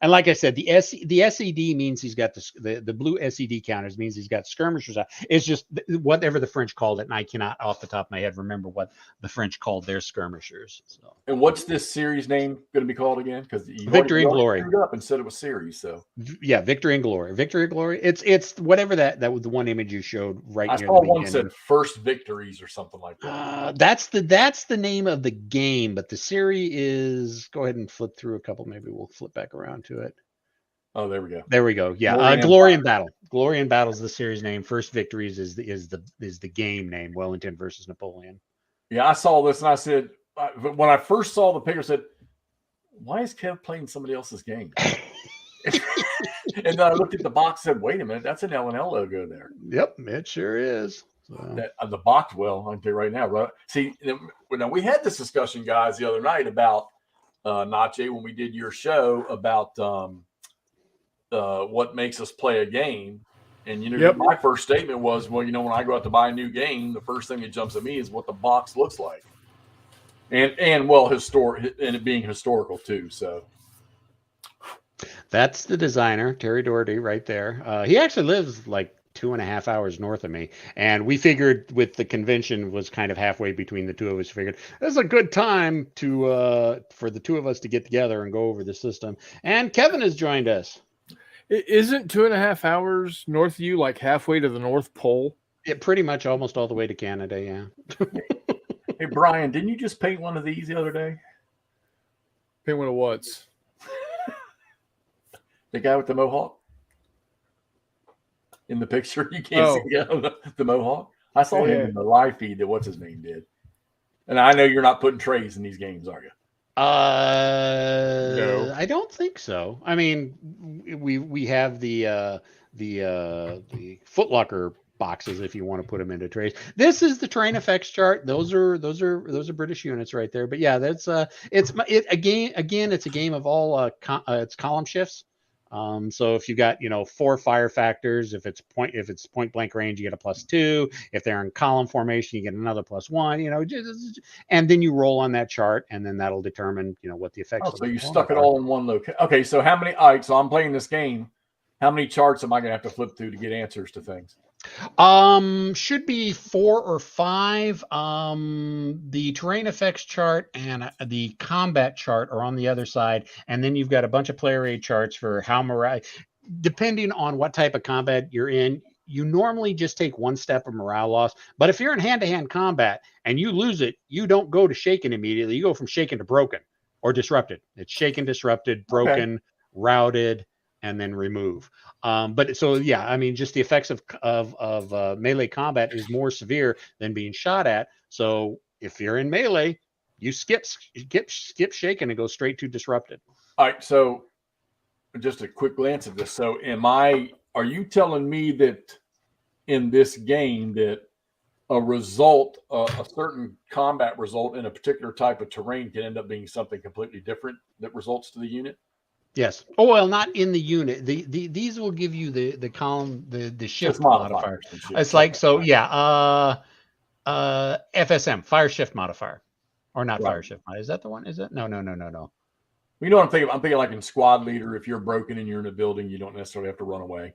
And like I said, the SED means he's got the blue SED counters means he's got skirmishers out. It's just whatever the French called it, and I cannot off the top of my head remember what the French called their skirmishers. So. And what's this series name going to be called again? Because Victory and Glory. Up and said it was series. So yeah, Victory and Glory. Victory and Glory. It's whatever that was the one image you showed right. I near saw the one beginning. said First Victories or something like that. That's the name of the game, but the series is. Go ahead and flip through a couple. Maybe we'll flip back around to it. Oh, there we go. There we go. Yeah, Glory and Battle. Glory and Battle is the series name. First Victories is the game name. Wellington versus Napoleon. Yeah, I saw this and I said when I first saw the picture, I said, "Why is Kev playing somebody else's game?" And then I looked at the box and said, "Wait a minute, that's an L&L logo there." Yep, it sure is. So. The box, well, I can tell you right now, right? See, now we had this discussion, guys, the other night about Nache when we did your show about what makes us play a game. And, my first statement was, well, when I go out to buy a new game, the first thing that jumps at me is what the box looks like. And well, historic, and it being historical too. So that's the designer, Terry Dougherty, right there. He actually lives like 2.5 hours north of me, and we figured with the convention was kind of halfway between the two of us. Figured this is a good time to for the two of us to get together and go over the system. And Kevin has joined us. Isn't 2.5 hours north of you like halfway to the North Pole? It pretty much almost all the way to Canada, yeah. Hey, Brian, didn't you just paint one of these the other day? Paint one of what? The guy with the mohawk? In the picture, you can't see the mohawk. I saw him in the live feed that what's his name did. And I know you're not putting trays in these games, are you? No. I don't think so. I mean, we have the Footlocker boxes if you want to put them into trays. This is the terrain effects chart. Those are British units right there. But yeah, that's it's a game of all it's column shifts. So if you got 4 fire factors, if it's point blank range, you get a +2. If they're in column formation, you get another +1. And then you roll on that chart, and then that'll determine what the effects. Oh, so you stuck it all in one location. Okay, so how many? All right, so I'm playing this game. How many charts am I going to have to flip through to get answers to things? Should be 4 or 5. The terrain effects chart and the combat chart are on the other side, and then you've got a bunch of player aid charts for how morale. Depending on what type of combat you're in, you normally just take 1 step of morale loss. But if you're in hand-to-hand combat and you lose it, you don't go to shaken immediately. You go from shaken to broken or disrupted. It's shaken, disrupted, broken, routed, and then remove. But so yeah, I mean, just the effects of melee combat is more severe than being shot at. So if you're in melee, you skip shaken and go straight to disrupted. All right, so just a quick glance at this. So are you telling me that in this game that a certain combat result in a particular type of terrain can end up being something completely different that results to the unit? Yes. Oh, well, not in the unit. These will give you the column, the shift modifier. It's like, so yeah, FSM, fire shift modifier. Or not fire shift. Is that the one? Is it? No. You know what I'm thinking? I'm thinking like in squad leader, if you're broken and you're in a building, you don't necessarily have to run away.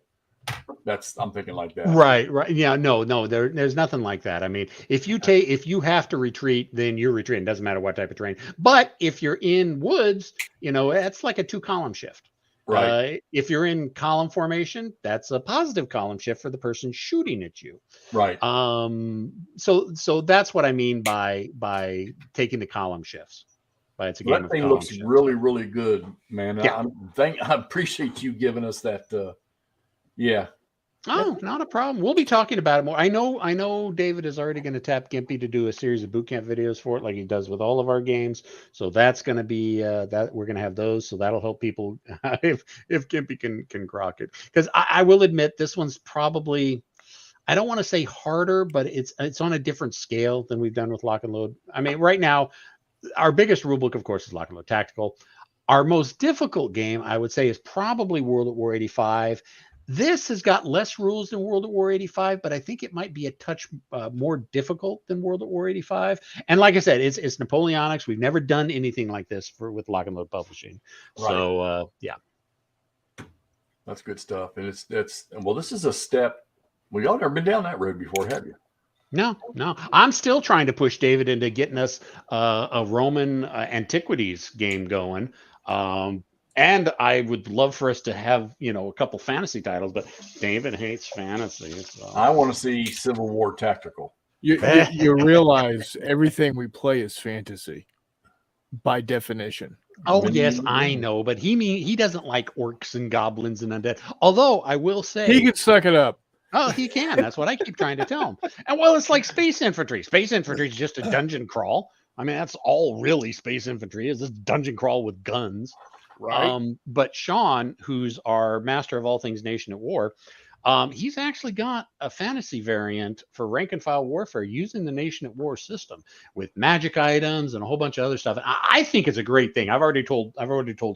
I'm thinking like that. Right. Yeah. No. There's nothing like that. I mean, if you have to retreat, then you're retreating. Doesn't matter what type of terrain. But if you're in woods, that's like a 2-column shift. Right. If you're in column formation, that's a positive column shift for the person shooting at you. Right. So that's what I mean by taking the column shifts. But it's a game. That thing looks really, really good, man. Yeah. I appreciate you giving us that. Yeah. Oh, not a problem. We'll be talking about it more. I know David is already going to tap Gimpy to do a series of boot camp videos for it, like he does with all of our games. So that's going to be that we're going to have those. So that'll help people if Gimpy can grok it. Because I will admit this one's probably, I don't want to say harder, but it's on a different scale than we've done with Lock and Load. I mean, right now, our biggest rule book, of course, is Lock and Load Tactical. Our most difficult game, I would say, is probably World at War 85. This has got less rules than World at War 85, but I think it might be a touch more difficult than World at War 85. And like I said, it's Napoleonics. We've never done anything like this with Lock and Load Publishing. Right. So, yeah. That's good stuff. And this is a step. Well, y'all never been down that road before, have you? No. I'm still trying to push David into getting us a Roman antiquities game going. And I would love for us to have, a couple fantasy titles, but David hates fantasy. So. I want to see Civil War Tactical. You realize everything we play is fantasy by definition. Oh, yes, I know, but he doesn't like orcs and goblins and undead. Although I will say he can suck it up. Oh, he can. That's what I keep trying to tell him. And well, it's like space infantry. Space infantry is just a dungeon crawl. I mean, that's all really space infantry is, this dungeon crawl with guns. Right. But Sean, who's our master of all things Nation at War, he's actually got a fantasy variant for rank and file warfare using the Nation at War system with magic items and a whole bunch of other stuff. And I think it's a great thing. I've already told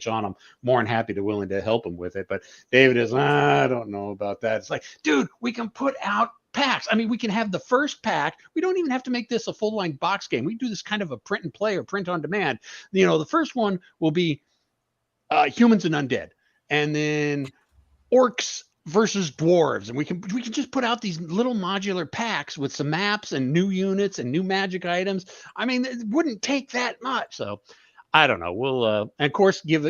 Sean I'm more than happy to willing to help him with it. But David is, I don't know about that. It's like, dude, we can put out packs. I mean, we can have the first pack. We don't even have to make this a full-line box game. We do this kind of a print and play or print on demand. The first one will be humans and undead, and then orcs versus dwarves, and we can just put out these little modular packs with some maps and new units and new magic items. I mean, it wouldn't take that much. So I don't know. We'll and of course give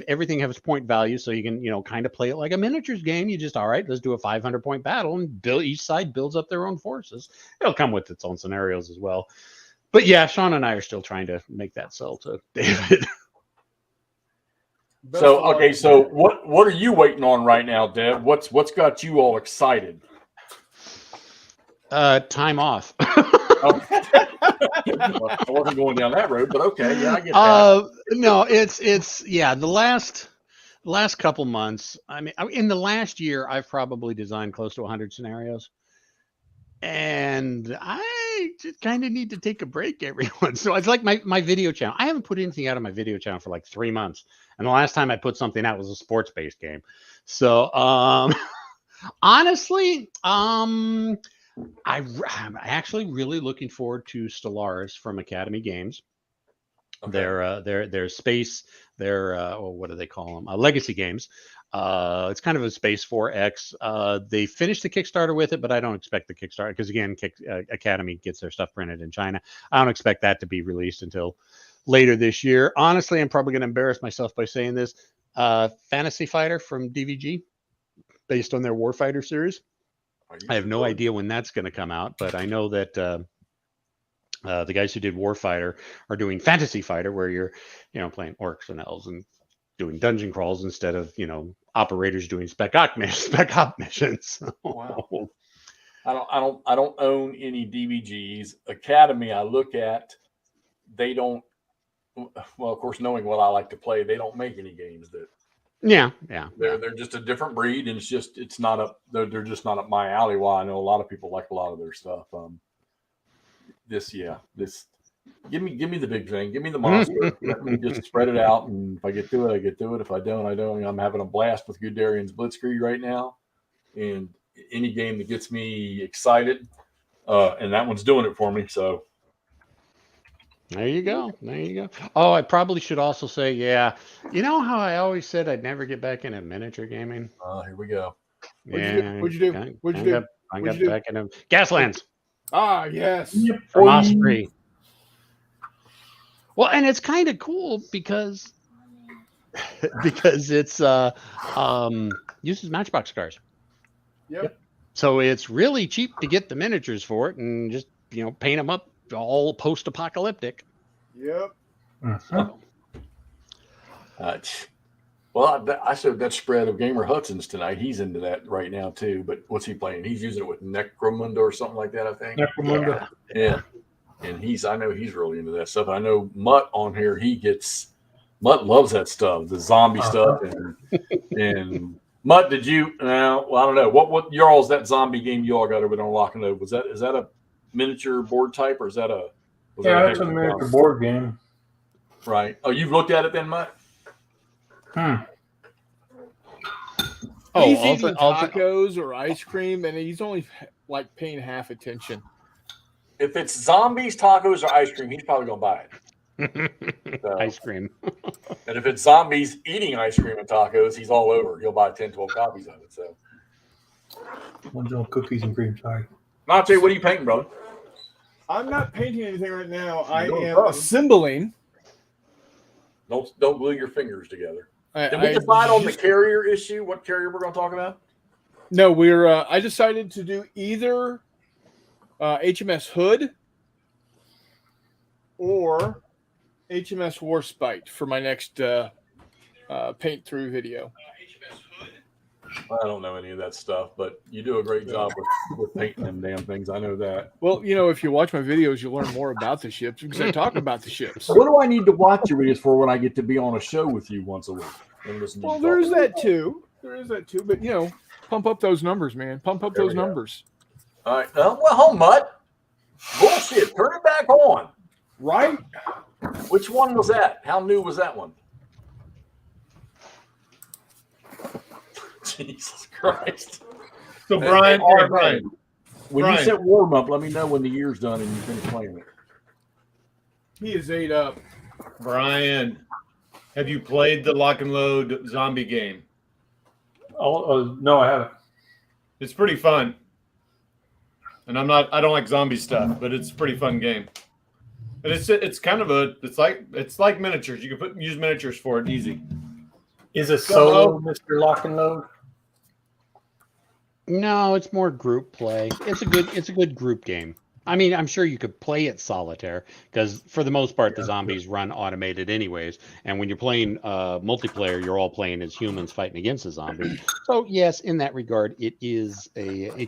everything have its point value, so you can kind of play it like a miniatures game. You just, all right, let's do a 500 point battle, and each side builds up their own forces. It'll come with its own scenarios as well. But yeah, Sean and I are still trying to make that sell to David. So what are you waiting on right now, Deb? What's got you all excited? Time off. Well, I wasn't going down that road, but okay, yeah, I get that. No, it's the last couple months. I mean, in the last year, I've probably designed close to 100 scenarios, and I just kind of need to take a break every once. So it's like my video channel. I haven't put anything out on my video channel for like 3 months. And the last time I put something out was a sports-based game. So honestly, I'm actually really looking forward to Stellaris from Academy Games. Okay. Their space, what do they call them? Legacy games. It's kind of a Space 4X. They finished the Kickstarter with it, but I don't expect the Kickstarter because again, Academy gets their stuff printed in China. I don't expect that to be released until later this year. Honestly, I'm probably going to embarrass myself by saying this. Fantasy Fighter from DVG, based on their Warfighter series. I have no idea when that's going to come out, but I know that the guys who did Warfighter are doing Fantasy Fighter, where you're, playing orcs and elves and doing dungeon crawls instead of, operators doing spec op missions. Wow. I don't own any DVGs. Academy, I look at, they don't. Well, of course, knowing what I like to play, they don't make any games that. Yeah. They're just a different breed, and they're just not up my alley. While I know a lot of people like a lot of their stuff. Give me the big thing. Give me the monster. Let me just spread it out, and if I get to it, I get to it. If I don't, I don't. I'm having a blast with Guderian's Blitzkrieg right now, and any game that gets me excited, and that one's doing it for me. So. There you go. Oh, I probably should also say, yeah. You know how I always said I'd never get back into miniature gaming? Here we go. What'd you do? I got back into Gaslands. Ah, yes. From Osprey. Well, and it's kind of cool because it's uses Matchbox cars. Yep. So it's really cheap to get the miniatures for it and just paint them up all post-apocalyptic. Yep. Well, I showed that spread of Gamer Hudson's tonight. He's into that right now too. But what's he playing? He's using it with Necromunda or something like that, I think. Necromunda. Yeah. And I know he's really into that stuff. I know Mutt on here. Mutt loves that stuff, the zombie stuff. And Mutt, did you? Well, I don't know. What y'all's that zombie game you all got over there on Lock and Load? Is that a miniature board type, or is that a? It's a miniature board game. Right. Oh, you've looked at it then, Mutt? He's eating tacos or ice cream, and he's only paying half attention. If it's zombies, tacos, or ice cream, he's probably gonna buy it. Ice cream. And if it's zombies eating ice cream and tacos, he's all over. He'll buy 10, 12 copies of it. So, One's on cookies and cream. Sorry. Najee, what are you painting, brother? I'm not painting anything right now. I No am problem. assembling. Don't glue your fingers together. Did we I decide on the just- carrier issue? What carrier we're going to talk about? No, I decided to do either HMS Hood or HMS Warspite for my next paint through video. I don't know any of that stuff, but you do a great job with painting them damn things. I know that. Well, if you watch my videos, you'll learn more about the ships because I talk about the ships. What do I need to watch your videos for when I get to be on a show with you once a week? And listen to Well, you there is talk? that too. But pump up those numbers, man. Pump up There those we go. numbers. All right. Well, home, Mutt. Bullshit. Turn it back on. Right? Which one was that? How new was that one? Jesus Christ. So Brian, All right, Brian, When Brian. you set warm up, let me know when the year's done and you finish playing it. He is 8 up. Brian, have you played the lock and load zombie game? Oh, no, I haven't. It's pretty fun. And I don't like zombie stuff, but it's a pretty fun game. And it's kind of it's like miniatures. You can use miniatures for it easy. Is it solo, Mr. Lock and Load? No, it's more group play. It's a good group game. I mean, I'm sure you could play it solitaire because for the most part, the zombies run automated anyways. And when you're playing multiplayer, you're all playing as humans fighting against a zombie. So yes, in that regard, it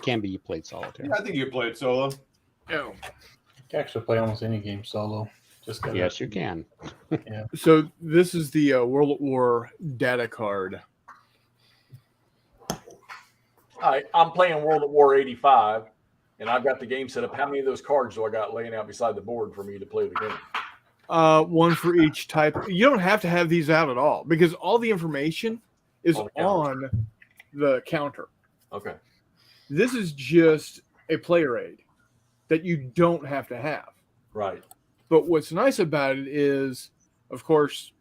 can be played solitaire. I think you play it solo. Oh. You can actually play almost any game solo. Just gotta, Yes, you can. So this is the World at War data card. All right. I'm playing World at War 85, and I've got the game set up. How many of those cards do I got laying out beside the board for me to play the game? One for each type. You don't have to have these out at all because all the information is On the counter. on the counter. Okay. This is just a player aid that you don't have to have. Right. But what's nice about it is, of course,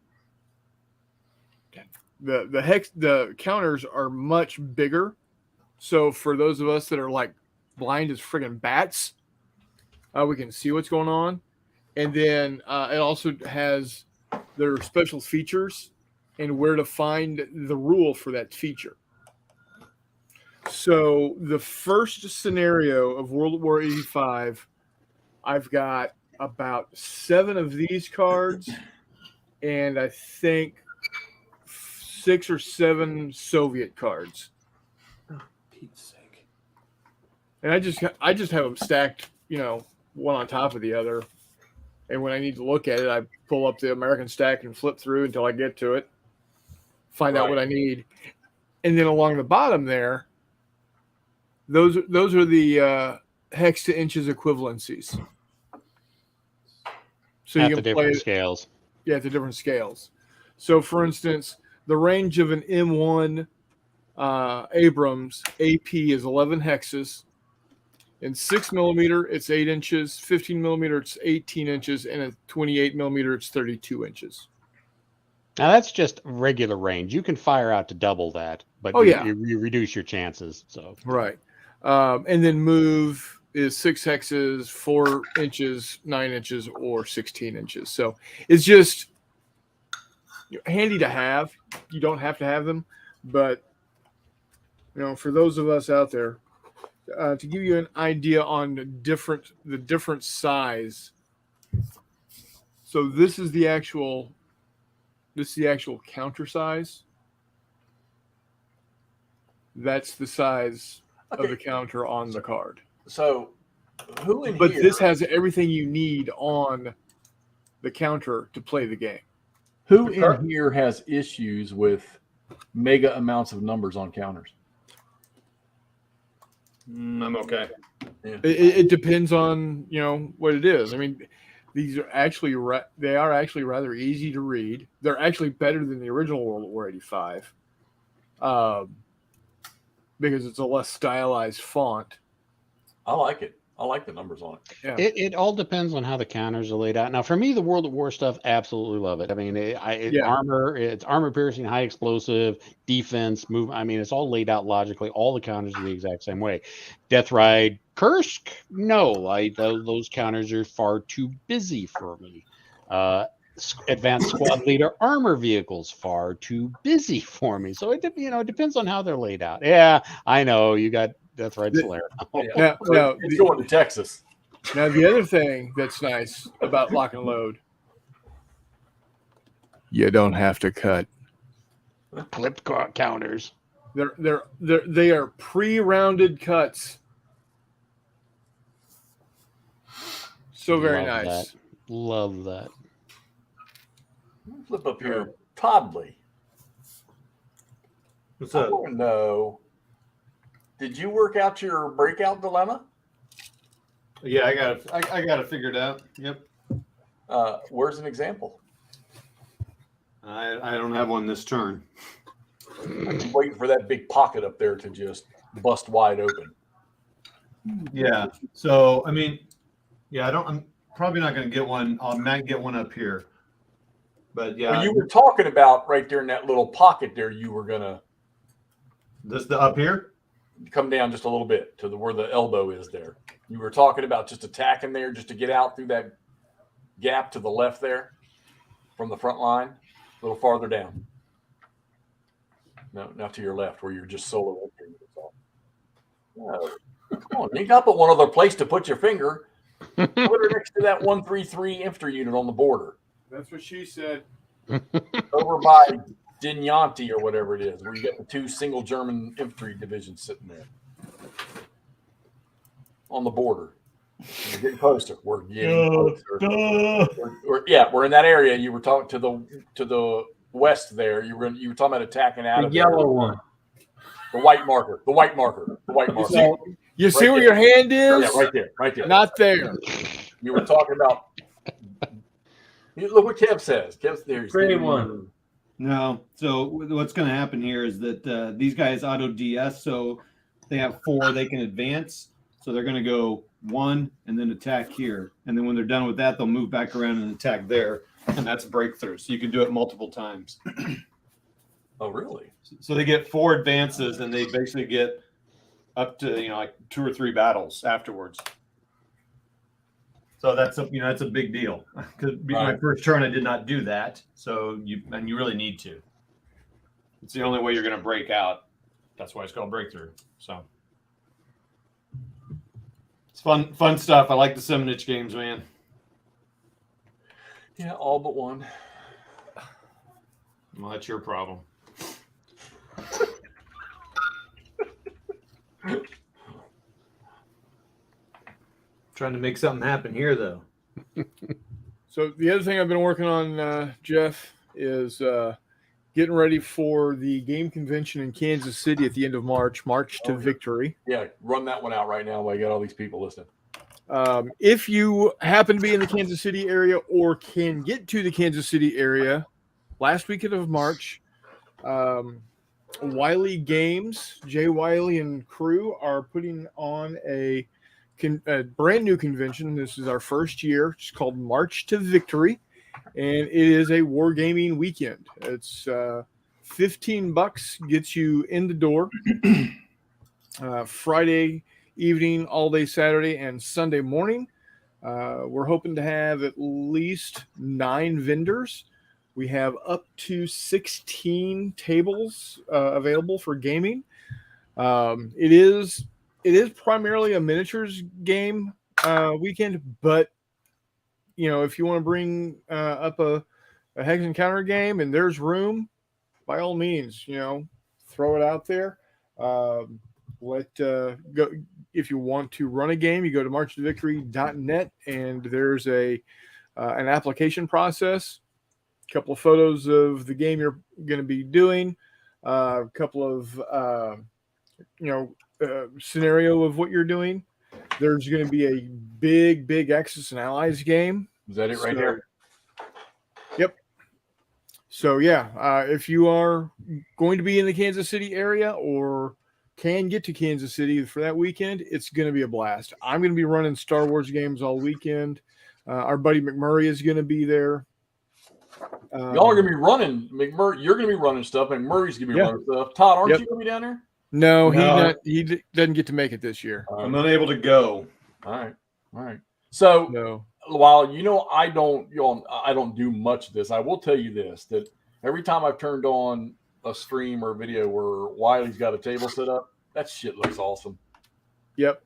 the counters are much bigger. So for those of us that are like blind as friggin' bats, we can see what's going on. And then it also has their special features and where to find the rule for that feature. So the first scenario of World War 85, I've got about 7 of these cards, and I think 6 or 7 Soviet cards. For Pete's sake. And I just have them stacked, one on top of the other. And when I need to look at it, I pull up the American stack and flip through until I get to it, find out what I need. And then along the bottom there, those are the hex to inches equivalencies. So At you the can play different it, scales. yeah, at the different scales. So for instance, the range of an M1 Abrams AP is 11 hexes. In 6 millimeter, it's 8 inches. 15 millimeter, it's 18 inches, and at 28 millimeter, it's 32 inches. Now that's just regular range. You can fire out to double that, but you reduce your chances. So Right. And then move is 6 hexes, 4 inches, 9 inches, or 16 inches. So it's just handy to have. You don't have to have them, but for those of us out there, to give you an idea on the different size. So this is the actual counter size. That's the size of the counter on the card. So, who in But here? this has everything you need on the counter to play the game. Who in here has issues with mega amounts of numbers on counters? I'm okay. It depends on what it is. I mean, these are actually rather easy to read. They're actually better than the original World War 85 because it's a less stylized font. I like it. I like the numbers on it. Yeah. It all depends on how the counters are laid out. Now, for me, the World at War stuff, absolutely love it. I mean, armor, it's armor piercing, high explosive, defense, move. I mean, it's all laid out logically. All the counters are the exact same way. Death Ride, Kursk, no, those counters are far too busy for me. Advanced Squad Leader armor vehicles, far too busy for me. So it depends on how they're laid out. Yeah, I know you got Death Ride Solera. Yeah. Now, It's going to Texas. Now, the other thing that's nice about lock and load, you don't have to cut. Clip counters. They are pre-rounded cuts. So very Love nice. that. Love that. Flip up here. Toddley. What's I up? want to know, did you work out your breakout dilemma? Yeah, I got it figured out. Yep. Where's an example? I don't have one this turn. I'm waiting for that big pocket up there to just bust wide open. Yeah. So I mean, yeah, I'm probably not going to get one. I might get one up here. But yeah, Well, you were talking about right there in that little pocket there. You were gonna the up here. come down just a little bit to where the elbow is there. You were talking about just attacking there, just to get out through that gap to the left there from the front line, a little farther down. No, not to your left where you're just solo entering. No, come on, you got but one other place to put your finger. Put her next to that 133 infantry unit on the border, That's what she said. over by Dinyanti or whatever it is, where you got the two single German infantry divisions sitting there on the border. We're getting closer. We're getting closer. We're in that area. You were talking to the west there. You were talking about attacking out of yellow there. one. The white marker. The white marker. The white marker. So, you see Right where there. your hand is? Yeah, right there. Right there. Not there. You were talking about. Look what Kev says. Kev's there. Gray one. No. So what's going to happen here is that these guys auto DS, so they have 4 they can advance. So they're going to go 1 and then attack here, and then when they're done with that, they'll move back around and attack there, and that's breakthrough. So you can do it multiple times. Oh, really? So they get 4 advances, and they basically get up to like 2 or 3 battles afterwards. So that's a big deal. Because my first turn I did not do that. So you really need to. It's the only way you're going to break out. That's why it's called breakthrough. So it's fun stuff. I like the 7-inch games, man. Yeah, all but one. Well, that's your problem. Trying to make something happen here, though. So the other thing I've been working on, Jeff, is getting ready for the game convention in Kansas City at the end of March to Victory. Yeah, run that one out right now while you got all these people listening. If you happen to be in the Kansas City area or can get to the Kansas City area, last weekend of March, Wiley Games, Jay Wiley and crew are putting on a brand new convention. This is our first year. It's called March to Victory, and it is a wargaming weekend. It's $15 gets you in the door. Friday evening, all day Saturday, and Sunday morning. We're hoping to have at least 9 vendors. We have up to 16 tables available for gaming. It is primarily a miniatures game weekend, but if you want to bring up a hex encounter game and there's room, by all means, throw it out there. Go if you want to run a game, you go to marchtodvictory.net, and there's an application process. A couple of photos of the game you're going to be doing, a couple of scenario of what you're doing. There's going to be a big Axis and Allies game. Is that it right there? Yep. So yeah, if you are going to be in the Kansas City area or can get to Kansas City for that weekend, it's going to be a blast. I'm going to be running Star Wars games all weekend. Our buddy McMurray is going to be there. Y'all are going to be running McMurray. You're going to be running stuff. McMurray's going to be running stuff. Todd, aren't you going to be down there? No, he doesn't get to make it this year. I'm unable to go. All right. So No. while I don't do much of this, I will tell you this: that every time I've turned on a stream or a video where Wiley's got a table set up, that shit looks awesome. Yep.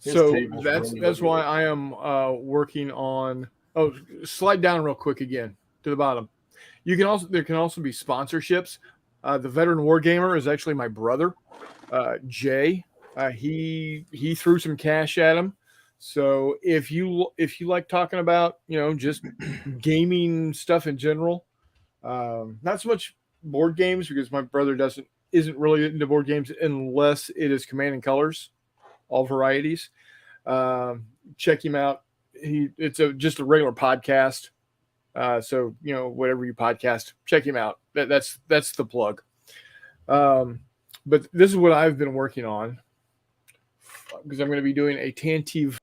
His So tables that's really why good. I am working on. Oh, slide down real quick again to the bottom. There can also be sponsorships. The veteran war gamer is actually my brother, Jay. He threw some cash at him. So if you like talking about just gaming stuff in general, not so much board games, because my brother isn't really into board games unless it is Command and Colors, all varieties. Check him out. It's just a regular podcast. So whatever you podcast, check him out. That's the plug. But this is what I've been working on, because I'm going to be doing a Tantive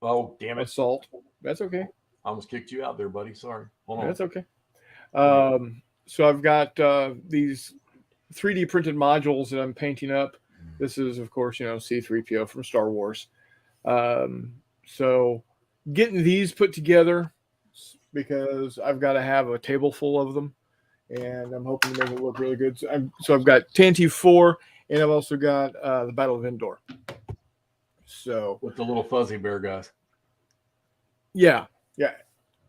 Oh, damn it! assault. That's okay. I almost kicked you out there, buddy. Sorry. Hold on. That's okay. So I've got these 3D printed modules that I'm painting up. This is, of course, C-3PO from Star Wars. So getting these put together, because I've got to have a table full of them, and I'm hoping to make it look really good. So I've got Tantive 4, and I've also got the Battle of Endor. So With the little fuzzy bear guys. yeah.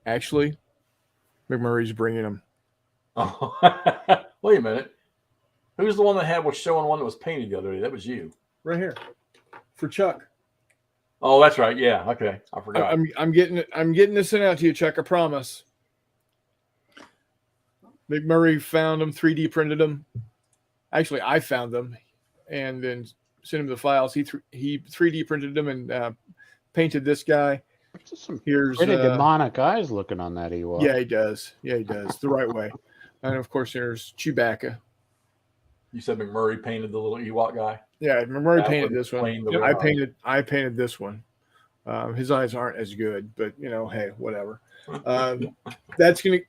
Actually, McMurray's bringing them. Oh, wait a minute. Who's the one that was showing one that was painted the other day? That was you. Right here for Chuck. Oh, that's right. Yeah. Okay. I forgot. I'm getting this sent out to you, Chuck. I promise. McMurray found them, 3D printed them. Actually, I found them, and then sent him the files. He 3D printed them and painted this guy. Here's pretty demonic eyes looking on that Ewok. Yeah, he does. The right way. And of course, there's Chewbacca. You said McMurray painted the little Ewok guy? Yeah, McMurray That painted would this one. explain the I painted this one. His eyes aren't as good, but hey, whatever.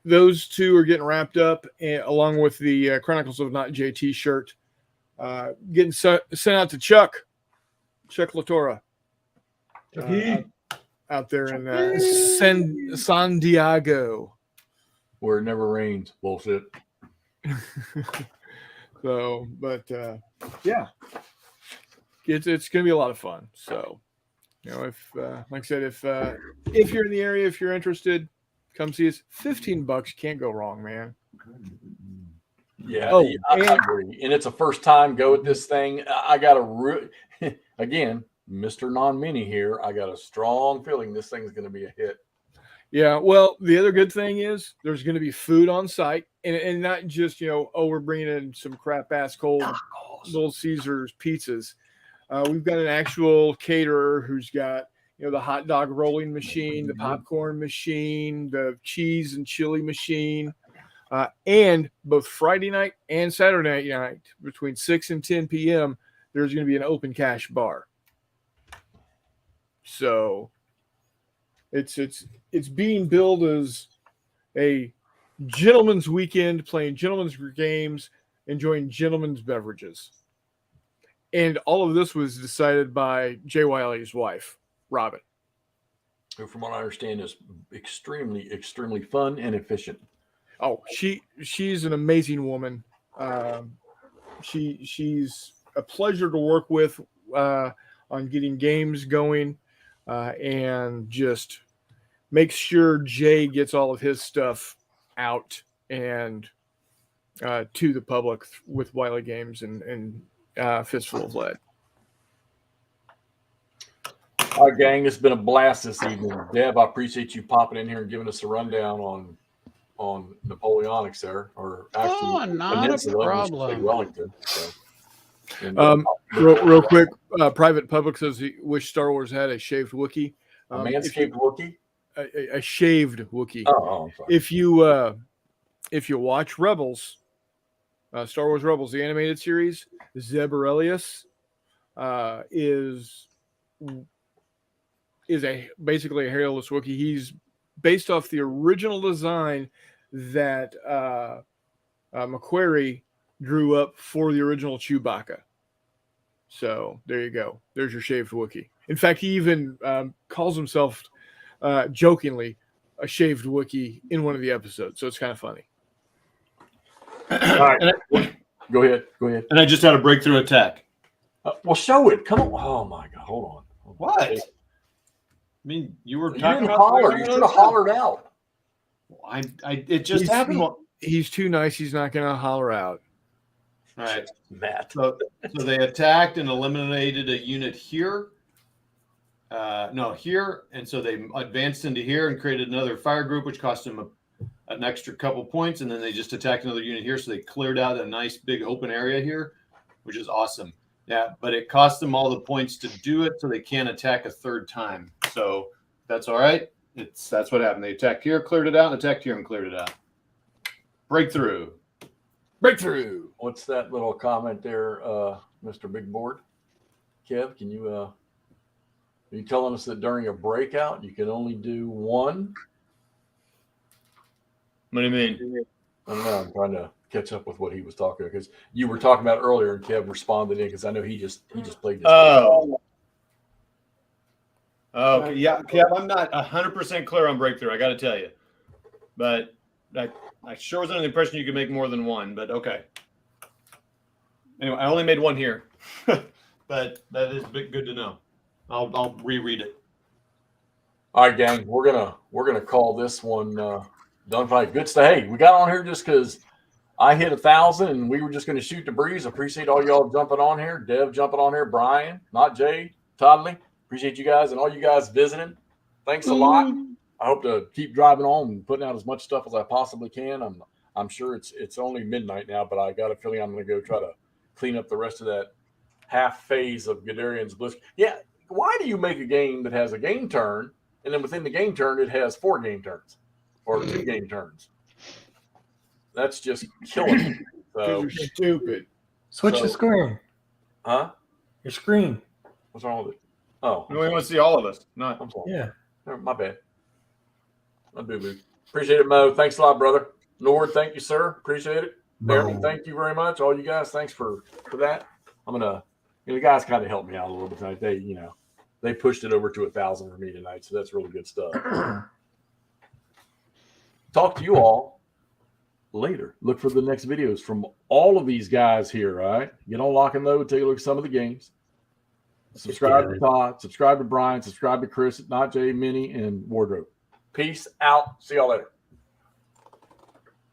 Those two are getting wrapped up, along with the Chronicles of Not JT shirt, getting sent out to Chuck Latora, out there in San Diego, where it never rains. Bullshit. So, but yeah, it's gonna be a lot of fun. So, if like I said, if you're in the area, if you're interested, come see us. $15, can't go wrong, man. Yeah. Oh, I agree. And it's a first time go at this thing. I got again, Mr. Non-Mini here. I got a strong feeling this thing's going to be a hit. Yeah. Well, the other good thing is there's going to be food on site, and not just we're bringing in some crap ass cold Little Caesars pizzas. We've got an actual caterer who's got the hot dog rolling machine, the popcorn machine, the cheese and chili machine, and both Friday night and Saturday night between 6 and 10 p.m. there's going to be an open cash bar. So it's being billed as a gentleman's weekend, playing gentleman's games, enjoying gentleman's beverages. And all of this was decided by Jay Wiley's wife, Robin, Who, from what I understand, is extremely, extremely fun and efficient. Oh, she's an amazing woman. She's a pleasure to work with on getting games going, and just makes sure Jay gets all of his stuff out and to the public with Wiley Games and Fistful of Lead. All right, gang, it's been a blast this evening. Deb, I appreciate you popping in here and giving us a rundown on Napoleonics there, or actually not a Peninsula, problem. Wellington. So. Real quick, Private Public says he wished Star Wars had a shaved Wookiee. A manscaped Wookiee? A shaved Wookiee. Oh, I'm sorry. If you watch Rebels, Star Wars Rebels, the animated series, Zeb Orrelios is basically a hairless Wookiee. He's based off the original design that McQuarrie drew up for the original Chewbacca. So there you go. There's your shaved Wookiee. In fact, he even calls himself jokingly a shaved Wookiee in one of the episodes. So it's kind of funny. All right. Go ahead. And I just had a breakthrough attack. Well, show it. Come on. Oh, my God. Hold on. What? I mean, you were You talking didn't about holler. You should have hollered out. It just happened. He's too nice. He's not going to holler out. All right. Matt. So they attacked and eliminated a unit here. Here. And so they advanced into here and created another fire group, which cost them an extra couple points. And then they just attacked another unit here. So they cleared out a nice big open area here, which is awesome. Yeah, but it cost them all the points to do it, so they can't attack a third time. So that's all right. That's what happened. They attacked here, cleared it out, and attacked here and cleared it out. Breakthrough. What's that little comment there, Mr. Big Board? Kev, can you are you telling us that during a breakout you can only do one? What do you mean? I don't know. I'm trying to catch up with what he was talking about because you were talking about earlier, and Kev responded in because I know he just played this. Oh, yeah, Kev. I'm not 100% clear on breakthrough. I got to tell you, but I sure was under the impression you could make more than one. But okay. Anyway, I only made one here, but that is good to know. I'll reread it. All right, gang. We're gonna call this one done fight. Good stuff. Hey, we got on here just because I hit 1,000 and we were just going to shoot the breeze. Appreciate all y'all jumping on here. Dev jumping on here. Brian, not Jay, Toddley. Appreciate you guys and all you guys visiting. Thanks a lot. I hope to keep driving on and putting out as much stuff as I possibly can. I'm sure it's only midnight now, but I got a feeling I'm going to go try to clean up the rest of that half phase of Gadarian's Bliss. Yeah, why do you make a game that has a game turn and then within the game turn it has 4 game turns or 2 game turns? That's just killing me. So You're stupid. Switch the screen. Huh? Your screen. What's wrong with it? Oh, We want to see all of us. Not. I'm sorry. Yeah. My bad. My boo-boo. Appreciate it, Mo. Thanks a lot, brother. Nord, thank you, sir. Appreciate it. Aaron, thank you very much. All you guys, thanks for that. I'm gonna. The guys kind of helped me out a little bit tonight. They pushed it over to 1,000 for me tonight, so that's really good stuff. Talk to you all later. Look for the next videos from all of these guys here. All right, get on Lock and Load. Take a look at some of the games. Subscribe to Todd. Subscribe to Brian. Subscribe to Chris, Not Jay, Minnie, and Wardrobe. Peace out. See y'all later.